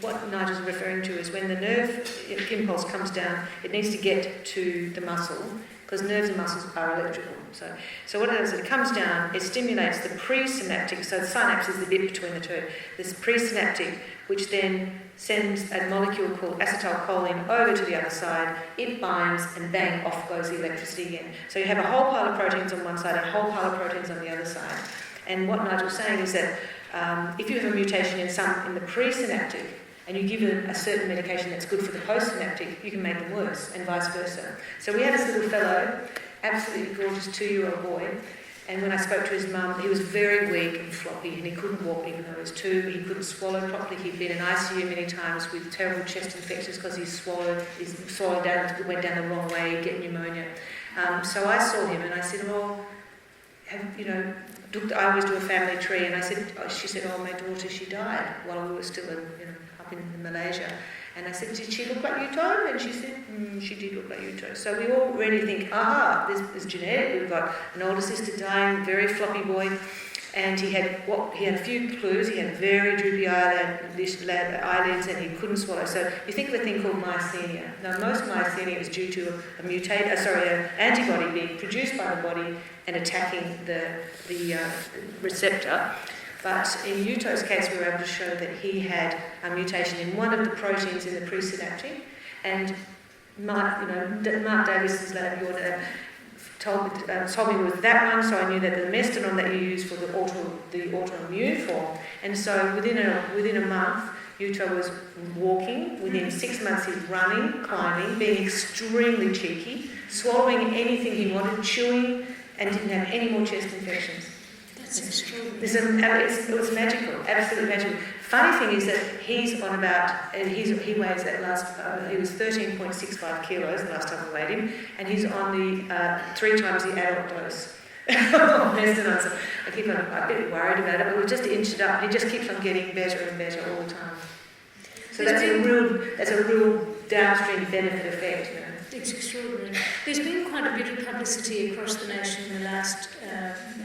what Nigel's referring to is when the nerve impulse comes down, it needs to get to the muscle, because nerves and muscles are electrical. So what it does is it comes down, it stimulates the presynaptic, so the synapse is the bit between the two, this presynaptic, which then sends a molecule called acetylcholine over to the other side, it binds, and bang, off goes the electricity again. So you have a whole pile of proteins on one side and a whole pile of proteins on the other side. And what Nigel's saying is that if you have a mutation in the presynaptic, and you give them a certain medication that's good for the postsynaptic, you can make them worse, and vice versa. So we had this little fellow, absolutely gorgeous 2-year-old boy, and when I spoke to his mum, he was very weak and floppy, and he couldn't walk even though he was 2. He couldn't swallow properly. He'd been in ICU many times with terrible chest infections because he went down the wrong way, he'd get pneumonia. So I saw him and I said, I always do a family tree, and she said, my daughter, she died while we were still up in Malaysia. And I said, did she look like you, Tom? And she said, she did look like you, Tom. So we already think, there's genetic. We've got an older sister dying, very floppy boy, and he had a few clues. He had very droopy eyelids, and he couldn't swallow. So you think of a thing called myasthenia. Now, most myasthenia is due to an antibody being produced by the body and attacking the receptor. But in Yuto's case, we were able to show that he had a mutation in one of the proteins in the presynaptic. And Mark Davis's lab, your lab, told me it was that one, so I knew that the mestinon that you use for the autoimmune form. And so within a month, Yuto was walking. Within 6 months, he's running, climbing, being extremely cheeky, swallowing anything he wanted, chewing, and didn't have any more chest infections. That's extraordinary. It was magical, absolutely magical. Funny thing is that he's on about, and he weighs he was 13.65 kilos the last time we weighed him, and he's on the 3 times the adult dose. So I keep on a bit worried about it, but we've just inched it up. He just keeps on getting better and better all the time. So that's a real downstream benefit effect. it's extraordinary. There's been quite a bit of publicity across the nation in the last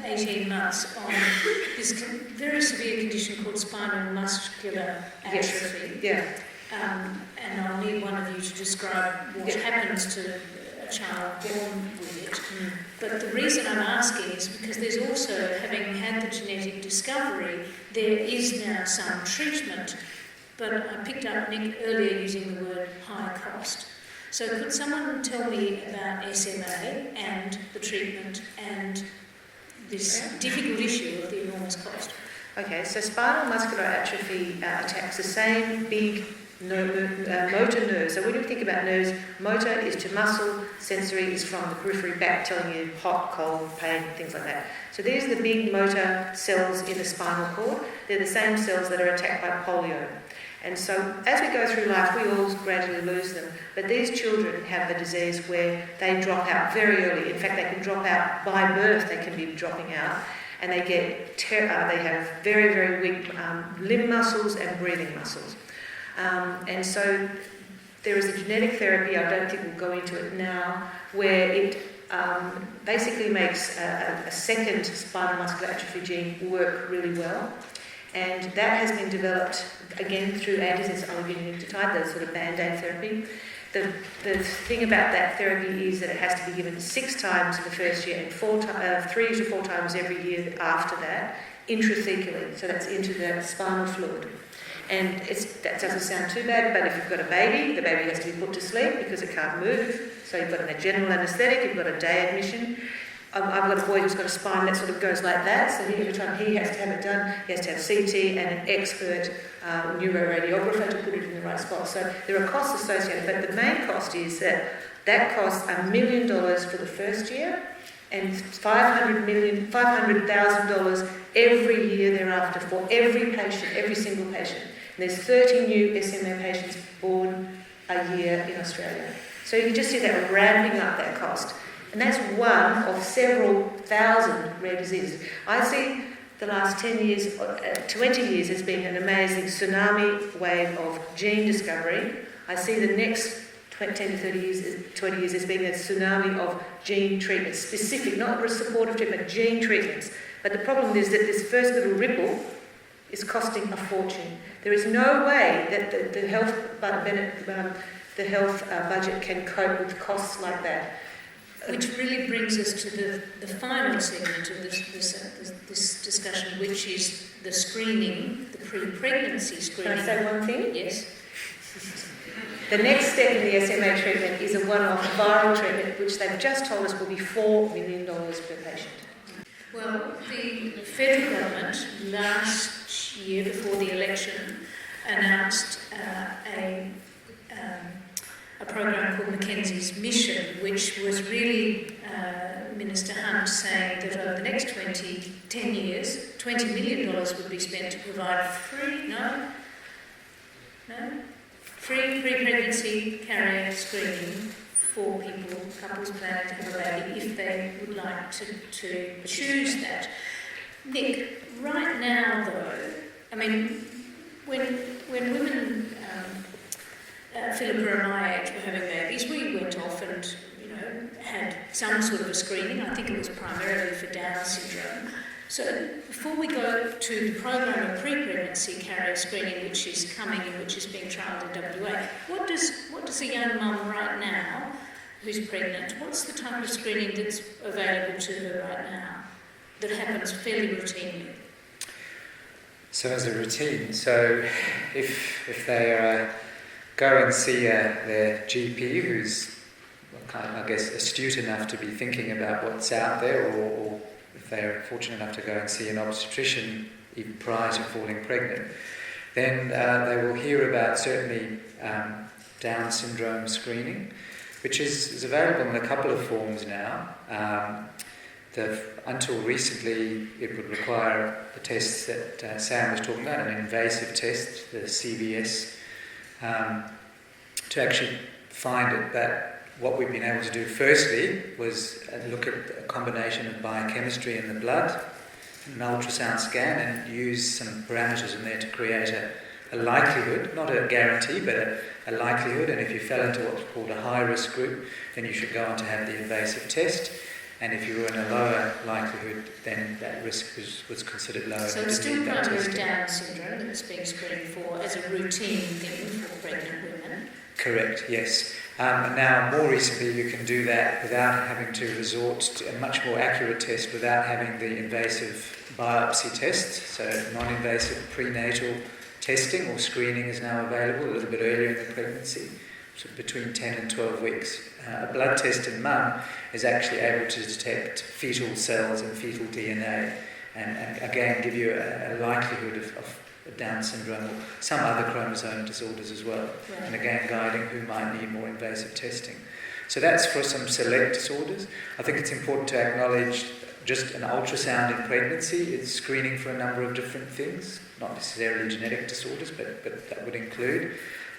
18 months on this very severe condition called spinal muscular atrophy. Yes. And I'll need one of you to describe what happens to a child born with it. But the reason I'm asking is because there's also, having had the genetic discovery, there is now some treatment. But I picked up Nick earlier using the word high cost. So could someone tell me about SMA and the treatment and this difficult issue of the enormous cost? Okay, so spinal muscular atrophy attacks the same big motor nerves. So when you think about nerves, motor is to muscle, sensory is from the periphery back, telling you hot, cold, pain, things like that. So these are the big motor cells in the spinal cord. They're the same cells that are attacked by polio. And so as we go through life, we all gradually lose them. But these children have the disease where they drop out very early. In fact, they can drop out by birth. They can be dropping out, and they they have very, very weak limb muscles and breathing muscles. And so there is a genetic therapy, I don't think we'll go into it now, where it basically makes a second spinal muscular atrophy gene work really well. And that has been developed, again, through antisense oligonucleotide, the sort of band-aid therapy. The thing about that therapy is that it has to be given 6 times in the first year and 3 to 4 times every year after that, intrathecally, so that's into the spinal fluid. And that doesn't sound too bad, but if you've got a baby, the baby has to be put to sleep because it can't move. So you've got a general anaesthetic, you've got a day admission. I've got a boy who's got a spine that sort of goes like that, so every time he has to have it done, he has to have CT and an expert neuroradiographer to put it in the right spot. So there are costs associated, but the main cost is that costs $1 million for the first year and $500,000 every year thereafter for every patient, every single patient. And there's 30 new SMA patients born a year in Australia. So you can just see that ramping up that cost. And that's one of several thousand rare diseases. I see the last 10 years, 20 years has been an amazing tsunami wave of gene discovery. I see the next 10 to 30 years, 20 years has been a tsunami of gene treatments, specific, not supportive treatment, gene treatments. But the problem is that this first little ripple is costing a fortune. There is no way that the health budget can cope with costs like that. Which really brings us to the final segment of this discussion, which is the screening, the pre-pregnancy screening. Can I say one thing? Yes. The next step in the SMA treatment is a one-off viral treatment, which they've just told us will be $4 million per patient. Well, the federal government last year, before the election, announced a program called Mackenzie's Mission, which was really Minister Hunt saying that over the next 10 years, $20 million would be spent to provide free pre-pregnancy carrier screening for couples planning to have a baby, if they would like to choose that. Nick, right now though, I mean, when women, Phillipa and my age, were having babies, we went off and, had some sort of a screening. I think it was primarily for Down syndrome. So before we go to the program of pre-pregnancy carrier screening, which is coming and which is being trialled in WA, what does a young mum right now who's pregnant, what's the type of screening that's available to her right now that happens fairly routinely? So as a routine, so if they go and see their GP, who's I guess astute enough to be thinking about what's out there, or if they're fortunate enough to go and see an obstetrician even prior to falling pregnant, then they will hear about certainly Down syndrome screening, which is available in a couple of forms now. Until recently, it would require the tests that Sam was talking about, an invasive test, the CVS, to actually find it. But what we've been able to do firstly was look at a combination of biochemistry in the blood, an ultrasound scan, and use some parameters in there to create a likelihood, not a guarantee, but a likelihood, and if you fell into what's called a high-risk group, then you should go on to have the invasive test, and if you were in a lower likelihood, then that risk was considered lower. So it's still primary Down syndrome that's being screened for as a routine thing for pregnant women? Correct, yes. Now, more recently, you can do that without having to resort to a much more accurate test, without having the invasive biopsy test. So non-invasive prenatal testing or screening is now available a little bit earlier in the pregnancy, so between 10 and 12 weeks. A blood test in mum is actually able to detect fetal cells and fetal DNA, and again give you a likelihood of Down syndrome or some other chromosome disorders as well, and again guiding who might need more invasive testing. So that's for some select disorders. I think it's important to acknowledge just an ultrasound in pregnancy is screening for a number of different things, not necessarily genetic disorders, but that would include.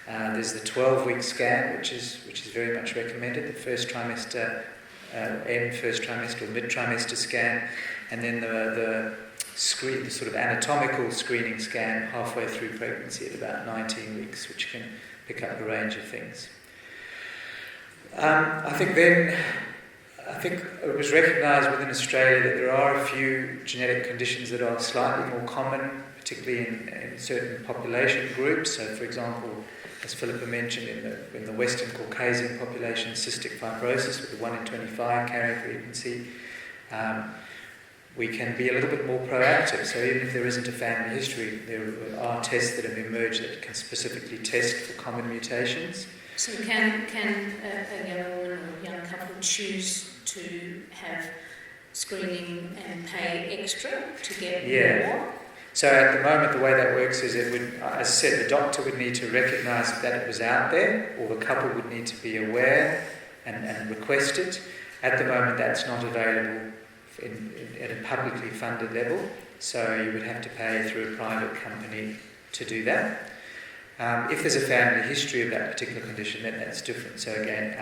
There's the 12-week scan, which is very much recommended, the first trimester, first trimester or mid-trimester scan, and then the sort of anatomical screening scan halfway through pregnancy at about 19 weeks, which can pick up a range of things. I think it was recognised within Australia that there are a few genetic conditions that are slightly more common, particularly in certain population groups. So, for example, as Phillipa mentioned, in the Western Caucasian population, cystic fibrosis with the 1 in 25 carrier frequency. We can be a little bit more proactive. So even if there isn't a family history, there are tests that have emerged that can specifically test for common mutations. So can a young woman or young couple choose to have screening and pay extra to get more? So at the moment, the way that works is it would, as I said, the doctor would need to recognise that it was out there, or the couple would need to be aware and request it. At the moment, that's not available at a publicly funded level, so you would have to pay through a private company to do that. If there's a family history of that particular condition, then that's different. So again,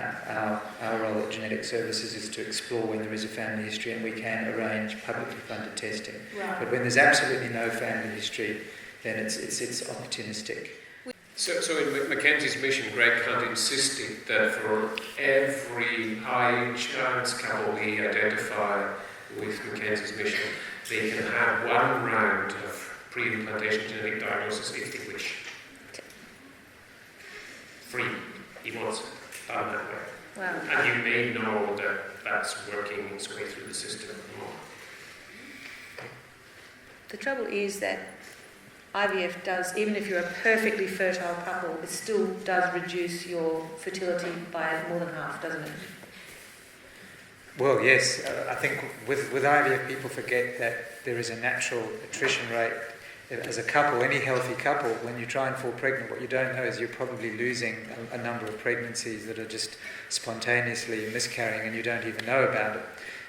our role at Genetic Services is to explore when there is a family history, and we can arrange publicly funded testing. Right. But when there's absolutely no family history, then it's opportunistic. So in Mackenzie's mission, Greg Hunt insisted that for every high chance couple we identify with Mackenzie's mission, they can have one round of pre-implantation genetic diagnosis if they wish. Free. He wants it done that way. Wow. And you may know that that's working its way through the system more. The trouble is that IVF does, even if you're a perfectly fertile couple, it still does reduce your fertility by more than half, doesn't it? Well, yes. I think with IVF, people forget that there is a natural attrition rate. As a couple, any healthy couple, when you try and fall pregnant, what you don't know is you're probably losing a number of pregnancies that are just spontaneously miscarrying and you don't even know about it.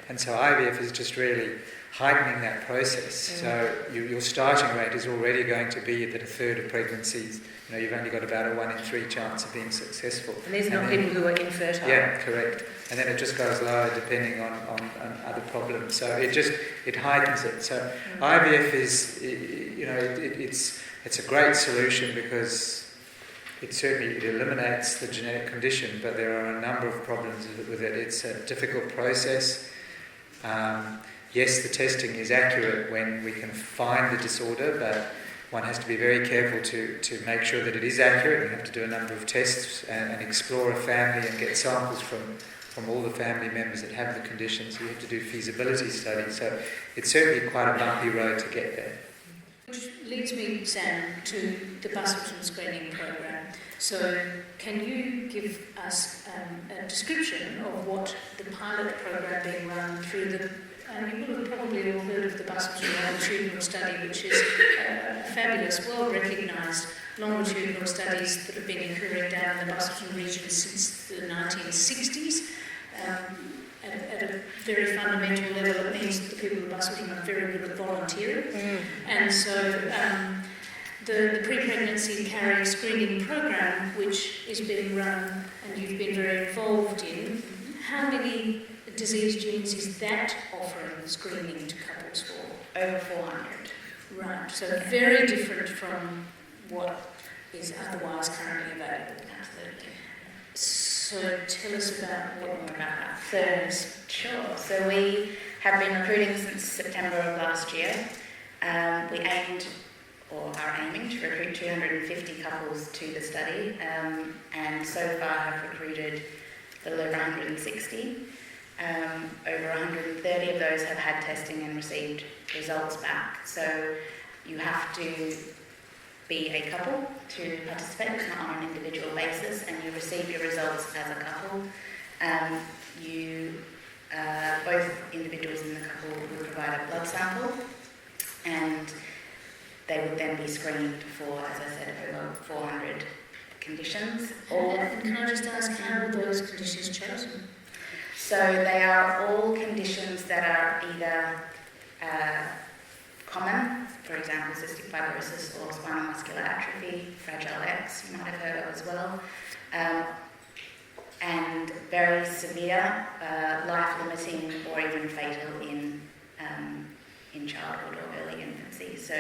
And so IVF is just really heightening that process. So your starting rate is already going to be that a third of pregnancies, you've only got about a 1 in 3 chance of being successful. And these are not people who are infertile. Yeah, correct. And then it just goes lower depending on other problems. So it heightens it. So IVF is, it's a great solution because it eliminates the genetic condition, but there are a number of problems with it. It's a difficult process. Yes, the testing is accurate when we can find the disorder, but one has to be very careful to make sure that it is accurate. You have to do a number of tests and explore a family and get samples from all the family members that have the condition. So you have to do feasibility studies. So it's certainly quite a bumpy road to get there. Which leads me, Sam, to the Bustleton screening program. So can you give us a description of what the pilot program being run through the... you will have probably all heard of the Bustleton longitudinal study, which is a fabulous, well-recognised longitudinal studies that have been occurring down in the Bustleton region since the 1960s. At a very fundamental level, it means that the people of Bustleton are very good at volunteering. And so the pre-pregnancy carrier screening program, which is being run and you've been very involved in, how many disease genes is that offering screening to couples for? Over 400. Right, so very different from what is otherwise currently available. Absolutely. So tell us about what more about that. So, sure. So we have been recruiting since September of last year. We aimed, or are aiming, to recruit 250 couples to the study, and so far have recruited a little over 160. Over 130 of those have had testing and received results back. So you have to be a couple to participate. It's not on an individual basis, and you receive your results as a couple. Both individuals in the couple will provide a blood sample, and they would then be screened for, as I said, over 400 conditions. And can I just ask, how were those conditions chosen? So they are all conditions that are either common, for example, cystic fibrosis or spinal muscular atrophy, Fragile X, you might have heard of as well, and very severe, life-limiting or even fatal in childhood or early infancy. So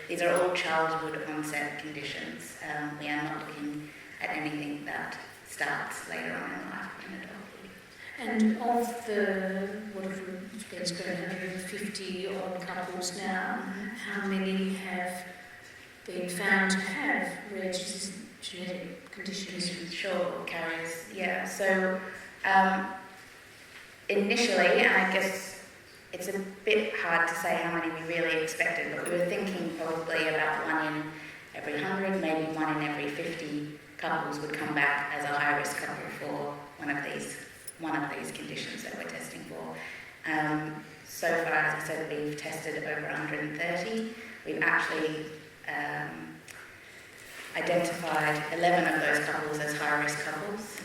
these are all childhood onset conditions. We are not looking at anything that starts later on in life in adulthood. And of the, what have we been screening, 150 odd couples now, how many have been found to have rare genetic conditions? Sure, carriers, yeah. So initially, and I guess it's a bit hard to say how many we really expected, but we were thinking probably about 1 in every 100, maybe 1 in every 50 couples would come back as a high-risk couple for one of these conditions that we're testing for. So far, as I said, we've tested over 130. We've actually identified 11 of those couples as high-risk couples.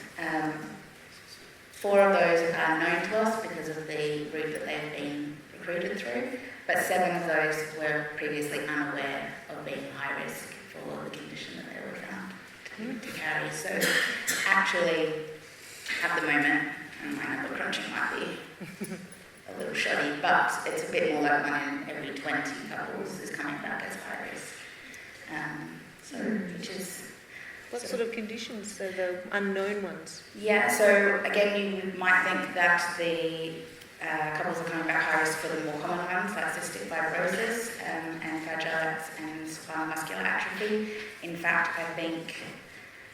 4 of those are known to us because of the route that they've been recruited through, but 7 of those were previously unaware of being high risk for the condition that they were found to carry. So actually, at the moment, and my number crunching might be a little shoddy, but it's a bit more like 1 in every 20 couples is coming back as high risk. Which is... What sort of conditions are the unknown ones? Yeah, so again, you might think that the couples are coming back high risk for the more common ones, like cystic fibrosis and Fragile X and spinal muscular atrophy. In fact, I think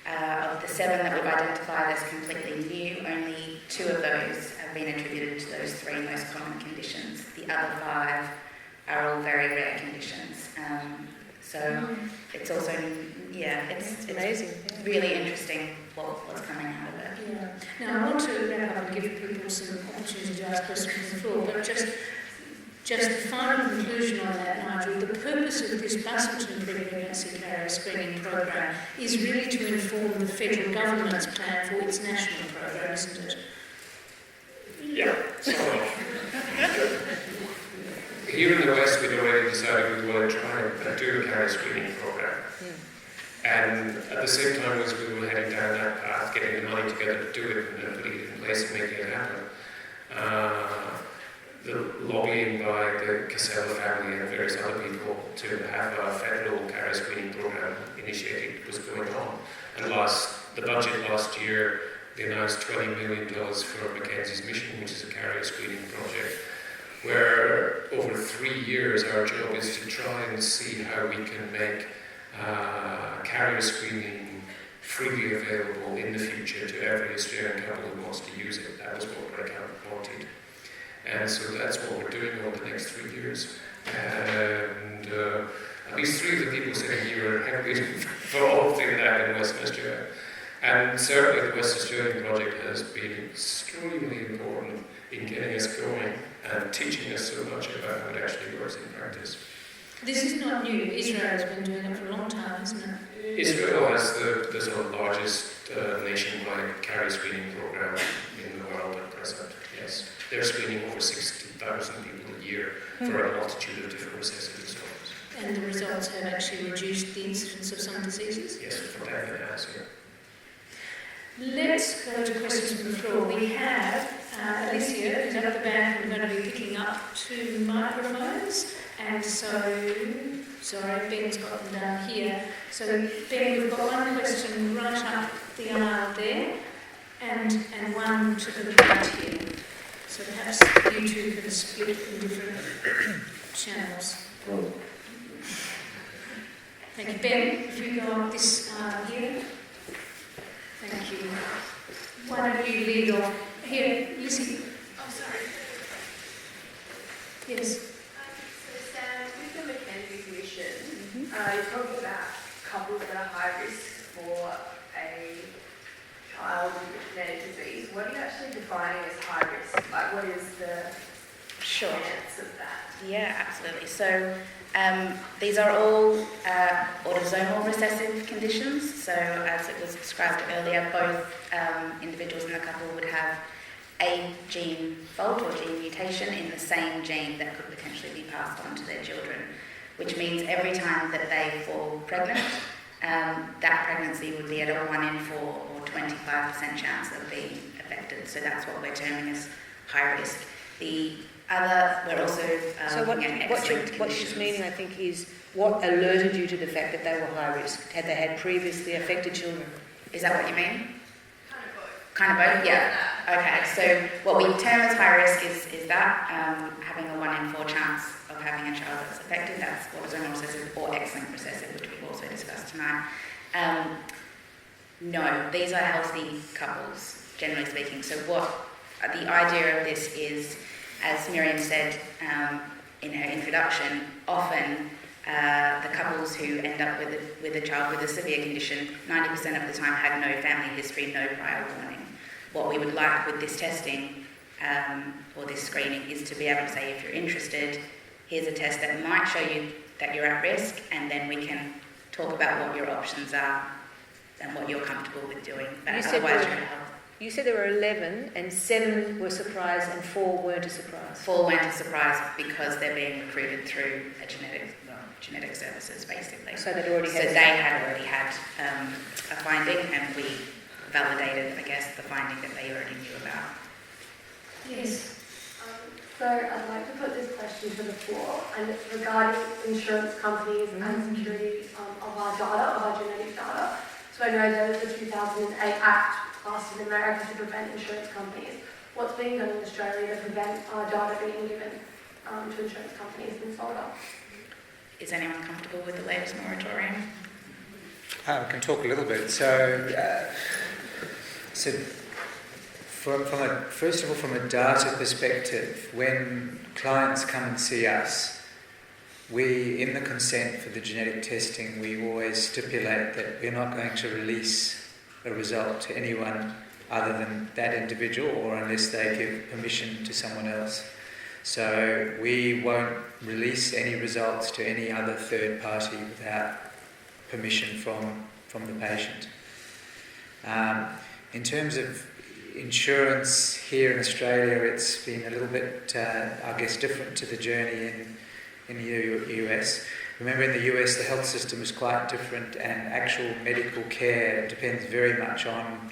of the 7 that we've identified as completely new, only 2 of those have been attributed to those 3 most common conditions. The other 5 are all very rare conditions. So it's also, it's amazing. Really interesting what's coming out of it. Yeah. Now I want to wrap up and give people some opportunity to ask questions on the floor, but just the final conclusion on that, Nigel, the purpose of this Bustleton Pregnancy Carrier Screening Program is really to inform the federal government's plan for its national program, isn't it? Yeah, sort of. Here in the West, we'd already decided we want to try and do a carrier screening program. And at the same time as we were heading down that path, getting the money together to do it and putting it in place and making it happen, the lobbying by the Casella family and various other people to have a federal carrier screening program initiated was going on. And the budget last year, they announced $20 million for Mackenzie's mission, which is a carrier screening project, where over 3 years our job is to try and see how we can make carrier screening freely available in the future to every Australian couple who wants to use it. That was what Prenatal wanted. And so that's what we're doing over the next 3 years. And at least 3 of the people sitting here are heavily involved in that in Western Australia. And certainly the West Australian project has been extremely important in getting us going and teaching us so much about how it actually works in practice. This is not new. Israel has been doing it for a long time, hasn't it? Israel has the sort of largest nationwide carrier screening program in the world at present, yes. They're screening over 60,000 people a year for a multitude of different recessive disorders. And the results have actually reduced the incidence of some diseases? Yes, for definite has, yeah. Let's go to questions from the floor. We have Alicia, who's up the back, and we're going to be picking up 2 microphones. And so, sorry, Ben's got them down here. So Ben, we've got one question right up the aisle there, and one to the right here. So perhaps you two can split in different channels. Thank you. Ben, if you go up this aisle here. Thank you. Why don't you lead off? Here, Lizzie. Oh, sorry. Yes. So Sam, with the Mackenzie mission, you're talking about couples that are high risk for a child with genetic disease. What are you actually defining as high risk? Like, what is the chance of that? Yeah, absolutely. So these are all autosomal recessive conditions. So as it was described earlier, both individuals in the couple would have a gene fault or gene mutation in the same gene that could potentially be passed on to their children, which means every time that they fall pregnant, that pregnancy would be at a 1 in 4 or 25% chance of being affected. So that's what we're terming as high risk. The other, we're also So what she's meaning, I think, is what alerted you to the fact that they were high risk? Had they had previously affected children? Is that what you mean? Kind of both. Kind of both, yeah. Okay, so what we term as high risk is that having a 1 in 4 chance of having a child that's affected. That's autosomal recessive or X-linked recessive, which we've also discussed tonight. No, these are healthy couples, generally speaking. So what the idea of this is, as Miriam said in her introduction, often the couples who end up with a child with a severe condition, 90% of the time had no family history, no prior warning. What we would like with this testing or this screening is to be able to say, if you're interested, here's a test that might show you that you're at risk, and then we can talk about what your options are and what you're comfortable with doing. But otherwise, You said there were 11 and 7 were surprise and 4 weren't a surprise. 4 weren't a surprise because they're being recruited through genetic services, basically. So they already had already had a finding, and we validated, I guess, the finding that they already knew about. Yes. So I'd like to put this question to the floor, and it's regarding insurance companies and security of our data, of our genetic data. So I know there was the 2008 Act passed in America to prevent insurance companies. What's being done in Australia to prevent our data being given to insurance companies and sold off? Is anyone comfortable with the latest moratorium? I can talk a little bit. So first of all, from a data perspective, when clients come and see us, we, in the consent for the genetic testing, we always stipulate that we're not going to release a result to anyone other than that individual, or unless they give permission to someone else. So we won't release any results to any other third party without permission from the patient. In terms of insurance here in Australia, it's been a little bit, I guess, different to the journey in the US. Remember, in the US, the health system is quite different, and actual medical care depends very much on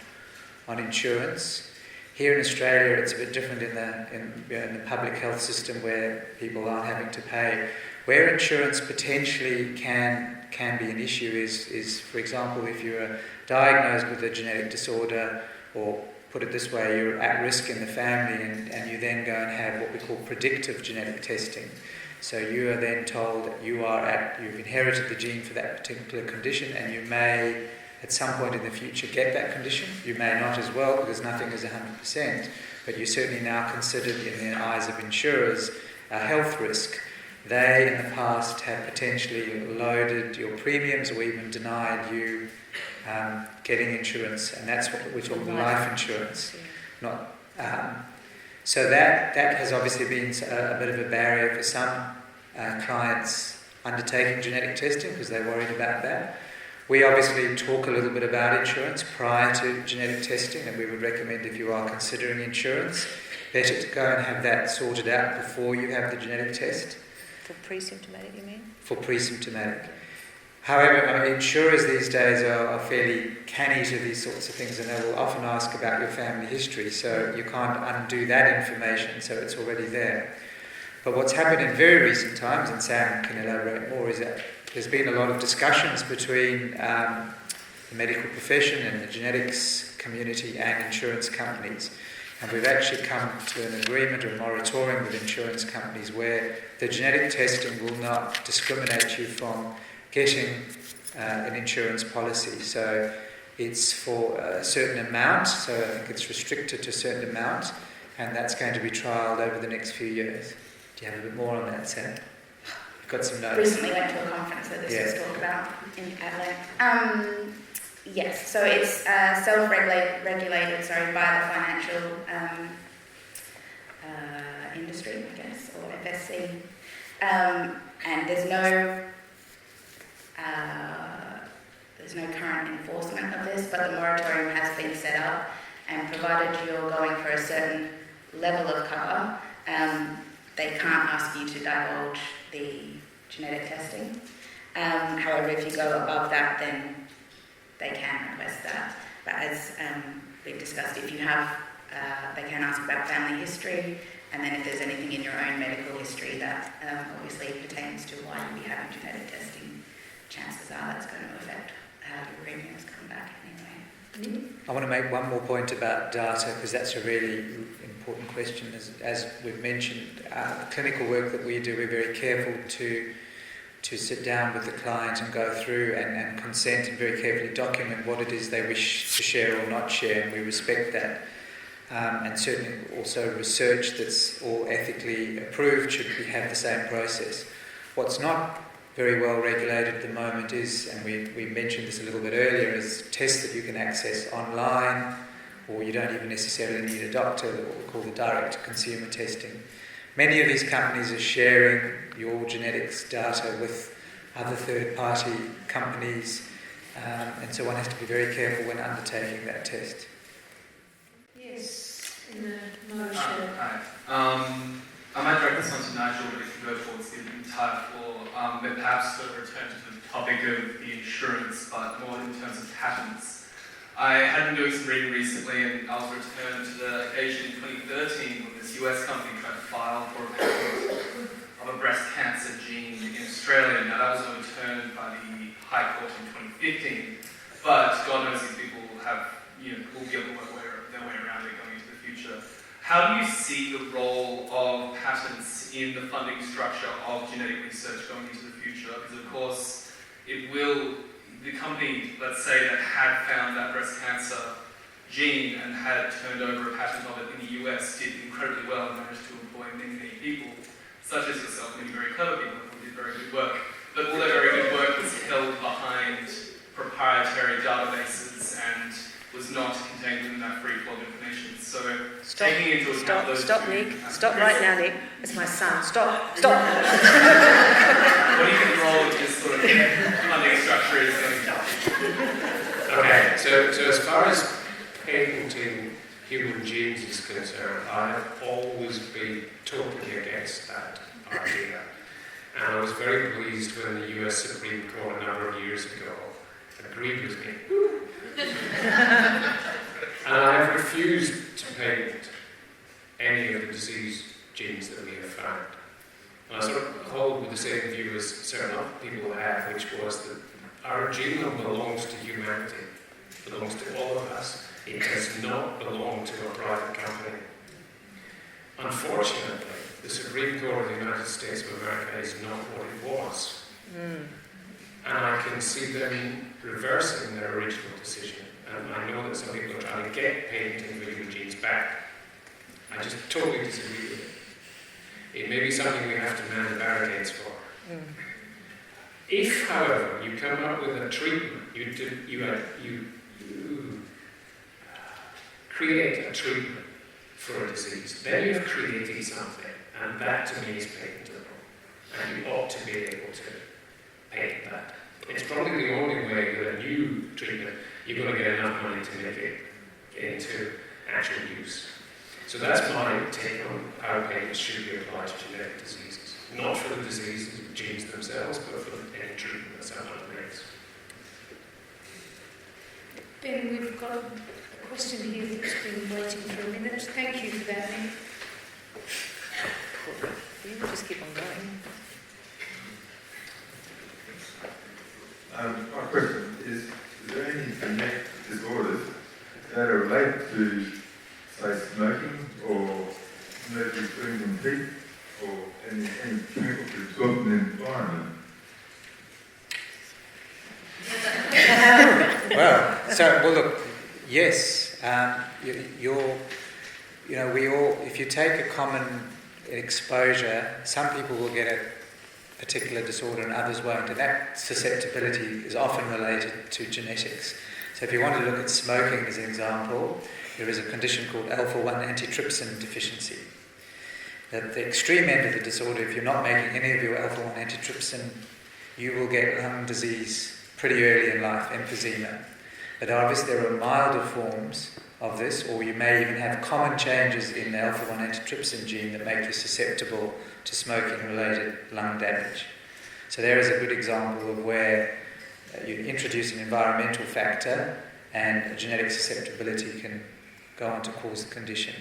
insurance. Here in Australia, it's a bit different in the public health system, where people aren't having to pay. Where insurance potentially can be an issue is, for example, if you're diagnosed with a genetic disorder, or put it this way, you're at risk in the family, and you then go and have what we call predictive genetic testing. So you are then told that you've inherited the gene for that particular condition, and you may, at some point in the future, get that condition. You may not as well, because nothing is 100%, but you're certainly now considered, in the eyes of insurers, a health risk. They, in the past, have potentially loaded your premiums or even denied you getting insurance, and that's what we're talking life insurance. So that has obviously been a bit of a barrier for some clients undertaking genetic testing, because they're worried about that. We obviously talk a little bit about insurance prior to genetic testing, and we would recommend, if you are considering insurance, better to go and have that sorted out before you have the genetic test. For pre-symptomatic, you mean? For pre-symptomatic. However, insurers these days are fairly canny to these sorts of things, and they will often ask about your family history, so you can't undo that information, so it's already there. But what's happened in very recent times, and Sam can elaborate more, is that there's been a lot of discussions between the medical profession and the genetics community and insurance companies. And we've actually come to an agreement or moratorium with insurance companies where the genetic testing will not discriminate you from getting an insurance policy. So it's for a certain amount, so I think it's restricted to a certain amount, and that's going to be trialled over the next few years. Do you have a bit more on that, Sam? You've got some notes. Recently went to a conference where this was talked about at Laing. Yes, so it's self-regulated by the financial industry, I guess, or FSC. And there's no current enforcement of this, but the moratorium has been set up, and provided you're going for a certain level of cover, they can't ask you to divulge the genetic testing. However, if you go above that, then they can request that. But as we've discussed, if you have, they can ask about family history, and then if there's anything in your own medical history that obviously pertains to why you'll be having genetic testing, chances are that's going to affect how your premiums come back anyway. I want to make one more point about data, because that's a really important question. As we've mentioned, clinical work that we do, we're very careful to sit down with the client and go through and consent and very carefully document what it is they wish to share or not share, and we respect that. And certainly also research that's all ethically approved should have the same process. What's not very well regulated at the moment is, and we mentioned this a little bit earlier, is tests that you can access online, or you don't even necessarily need a doctor, what we call the direct-to-consumer testing. Many of these companies are sharing your genetics data with other third-party companies, and so one has to be very careful when undertaking that test. Yes, in the motion. Hi. I might direct this one to Nigel, but if you go towards the entire floor, but perhaps sort of return to the topic of the insurance, but more in terms of patents. I had been doing some reading recently, and I was returned to the occasion in 2013 when this US company tried to file for a patent of a breast cancer gene in Australia. Now that was overturned by the High Court in 2015, but God knows these people will be able to work their way around it going into the future. How do you see the role of patents in the funding structure of genetic research going into the future? Because of course, the company, let's say, that had found that breast cancer gene and had turned over a patent of it in the US did incredibly well and managed to employ many, many people, such as yourself, many very clever people who did very good work. But all that very good work was held behind proprietary databases and was not contained within that free flow of information. So taking into account those Nick. Stop right now, Nick. It's my son. Stop. What do you think the role of this sort of funding structure is going to be? Okay, so as far as patenting human genes is concerned, I have always been totally against that idea. And I was very pleased when the US Supreme Court a number of years ago agreed with me. And I have refused to patent any of the disease genes that we have found. And I sort of hold with the same view as certain other people have, which was that our genome belongs to humanity, belongs to all of us. It does not belong to a private company. Unfortunately, the Supreme Court of the United States of America is not what it was. And I can see them reversing their original decision. And I know that some people are trying to get patenting for human genes back. I just totally disagree with it. It may be something we have to man the barricades for. If, however, you come up with a treatment, you create a treatment for a disease, then you've created something, and that to me is patentable. And you ought to be able to patent that. It's probably the only way that a new treatment, you're going to get enough money to make it into actual use. So that's my take on how patents should be applied to genetic diseases. Not for the diseases, genes themselves, but for any treatment that someone makes. Ben, we've got a question here that's been waiting for a minute. Thank you for that, Nick. You just keep on going. My question is there any genetic disorders that are related to, say, smoking or nervous breathing teeth or any chemical absorbed in the environment? Well, look, yes. If you take a common exposure, some people will get a particular disorder and others won't, and that susceptibility is often related to genetics. So if you want to look at smoking as an example, there is a condition called alpha-1 antitrypsin deficiency. At the extreme end of the disorder, if you're not making any of your alpha-1 antitrypsin, you will get lung disease pretty early in life, emphysema. But obviously there are milder forms of this, or you may even have common changes in the alpha-1 antitrypsin gene that make you susceptible to smoking-related lung damage. So there is a good example of where you introduce an environmental factor and a genetic susceptibility can go on to cause the condition.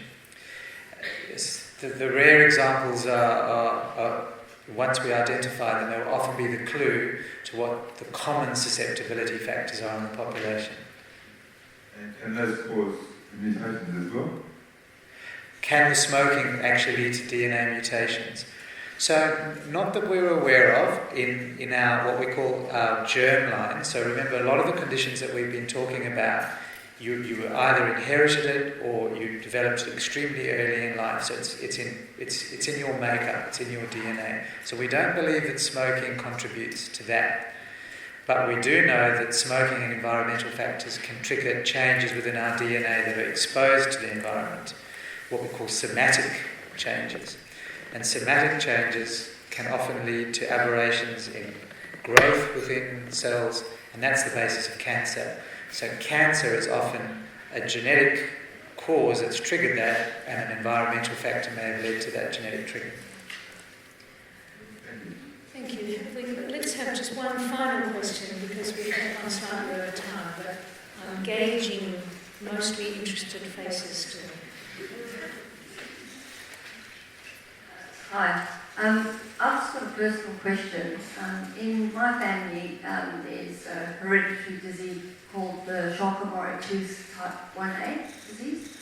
The rare examples are once we identify them, they will often be the clue to what the common susceptibility factors are in the population. And those cause mutations as well? Can the smoking actually lead to DNA mutations? So, not that we're aware of in our what we call our germline. So remember, a lot of the conditions that we've been talking about, you either inherited it or you developed it extremely early in life. So it's in your makeup, it's in your DNA. So we don't believe that smoking contributes to that. But we do know that smoking and environmental factors can trigger changes within our DNA that are exposed to the environment, what we call somatic changes. And somatic changes can often lead to aberrations in growth within cells, and that's the basis of cancer. So cancer is often a genetic cause that's triggered that, and an environmental factor may have led to that genetic trigger. Thank you. Let's have just one final question, because we've gone slightly over time, but I'm gauging mostly interested faces still. Hi. I've just got a personal question. In my family, there's a hereditary disease called the Charcot-Marie-Tooth type 1A disease.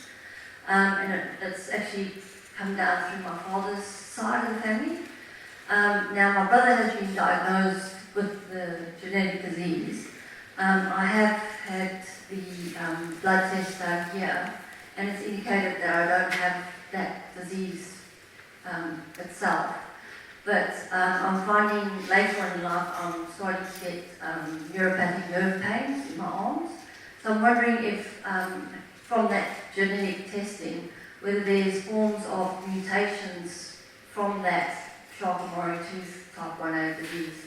And it's actually come down through my father's side of the family. Now, my brother has been diagnosed with the genetic disease. I have had the blood test done here, and it's indicated that I don't have that disease itself. But I'm finding later on in life I'm starting to get neuropathic nerve pains in my arms. So I'm wondering if, from that genetic testing, whether there's forms of mutations from that Charcot-Marie-Tooth type 1A disease,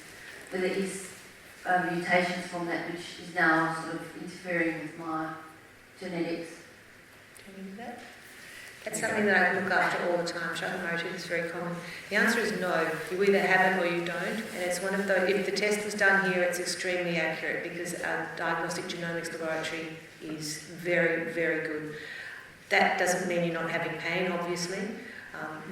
whether there is mutations from that which is now sort of interfering with my genetics. Can you do that? That's something that I look after all the time. Charcot-Marie-Tooth is very common. The answer is no. You either have it or you don't. And it's one of those, if the test was done here, it's extremely accurate because our diagnostic genomics laboratory is very, very good. That doesn't mean you're not having pain, obviously.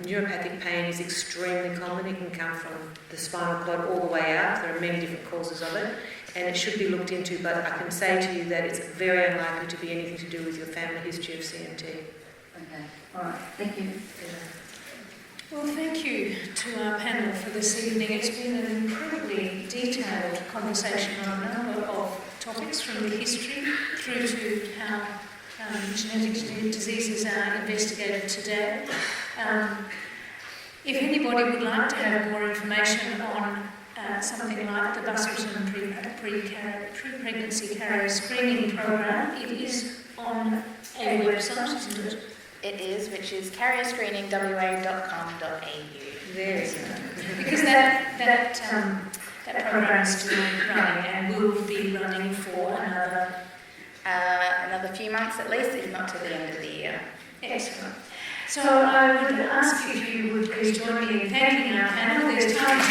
Neuropathic pain is extremely common. It can come from the spinal cord all the way out. There are many different causes of it, and it should be looked into, but I can say to you that it's very unlikely to be anything to do with your family history of CMT. Okay, all right, thank you. Well, thank you to our panel for this evening. It's been an incredibly detailed conversation on a number of topics, from the history through to how genetic diseases are investigated today. If anybody would like to have more information on something like the Busselton pre-pregnancy carrier screening program, it is on a website, isn't it? It is, which is carrierscreeningwa.com.au. There is Because that program is still running and will be running for another few months at least, if not till the end of the year. Excellent. So I would ask if you would please join me in thanking our panel. There's time to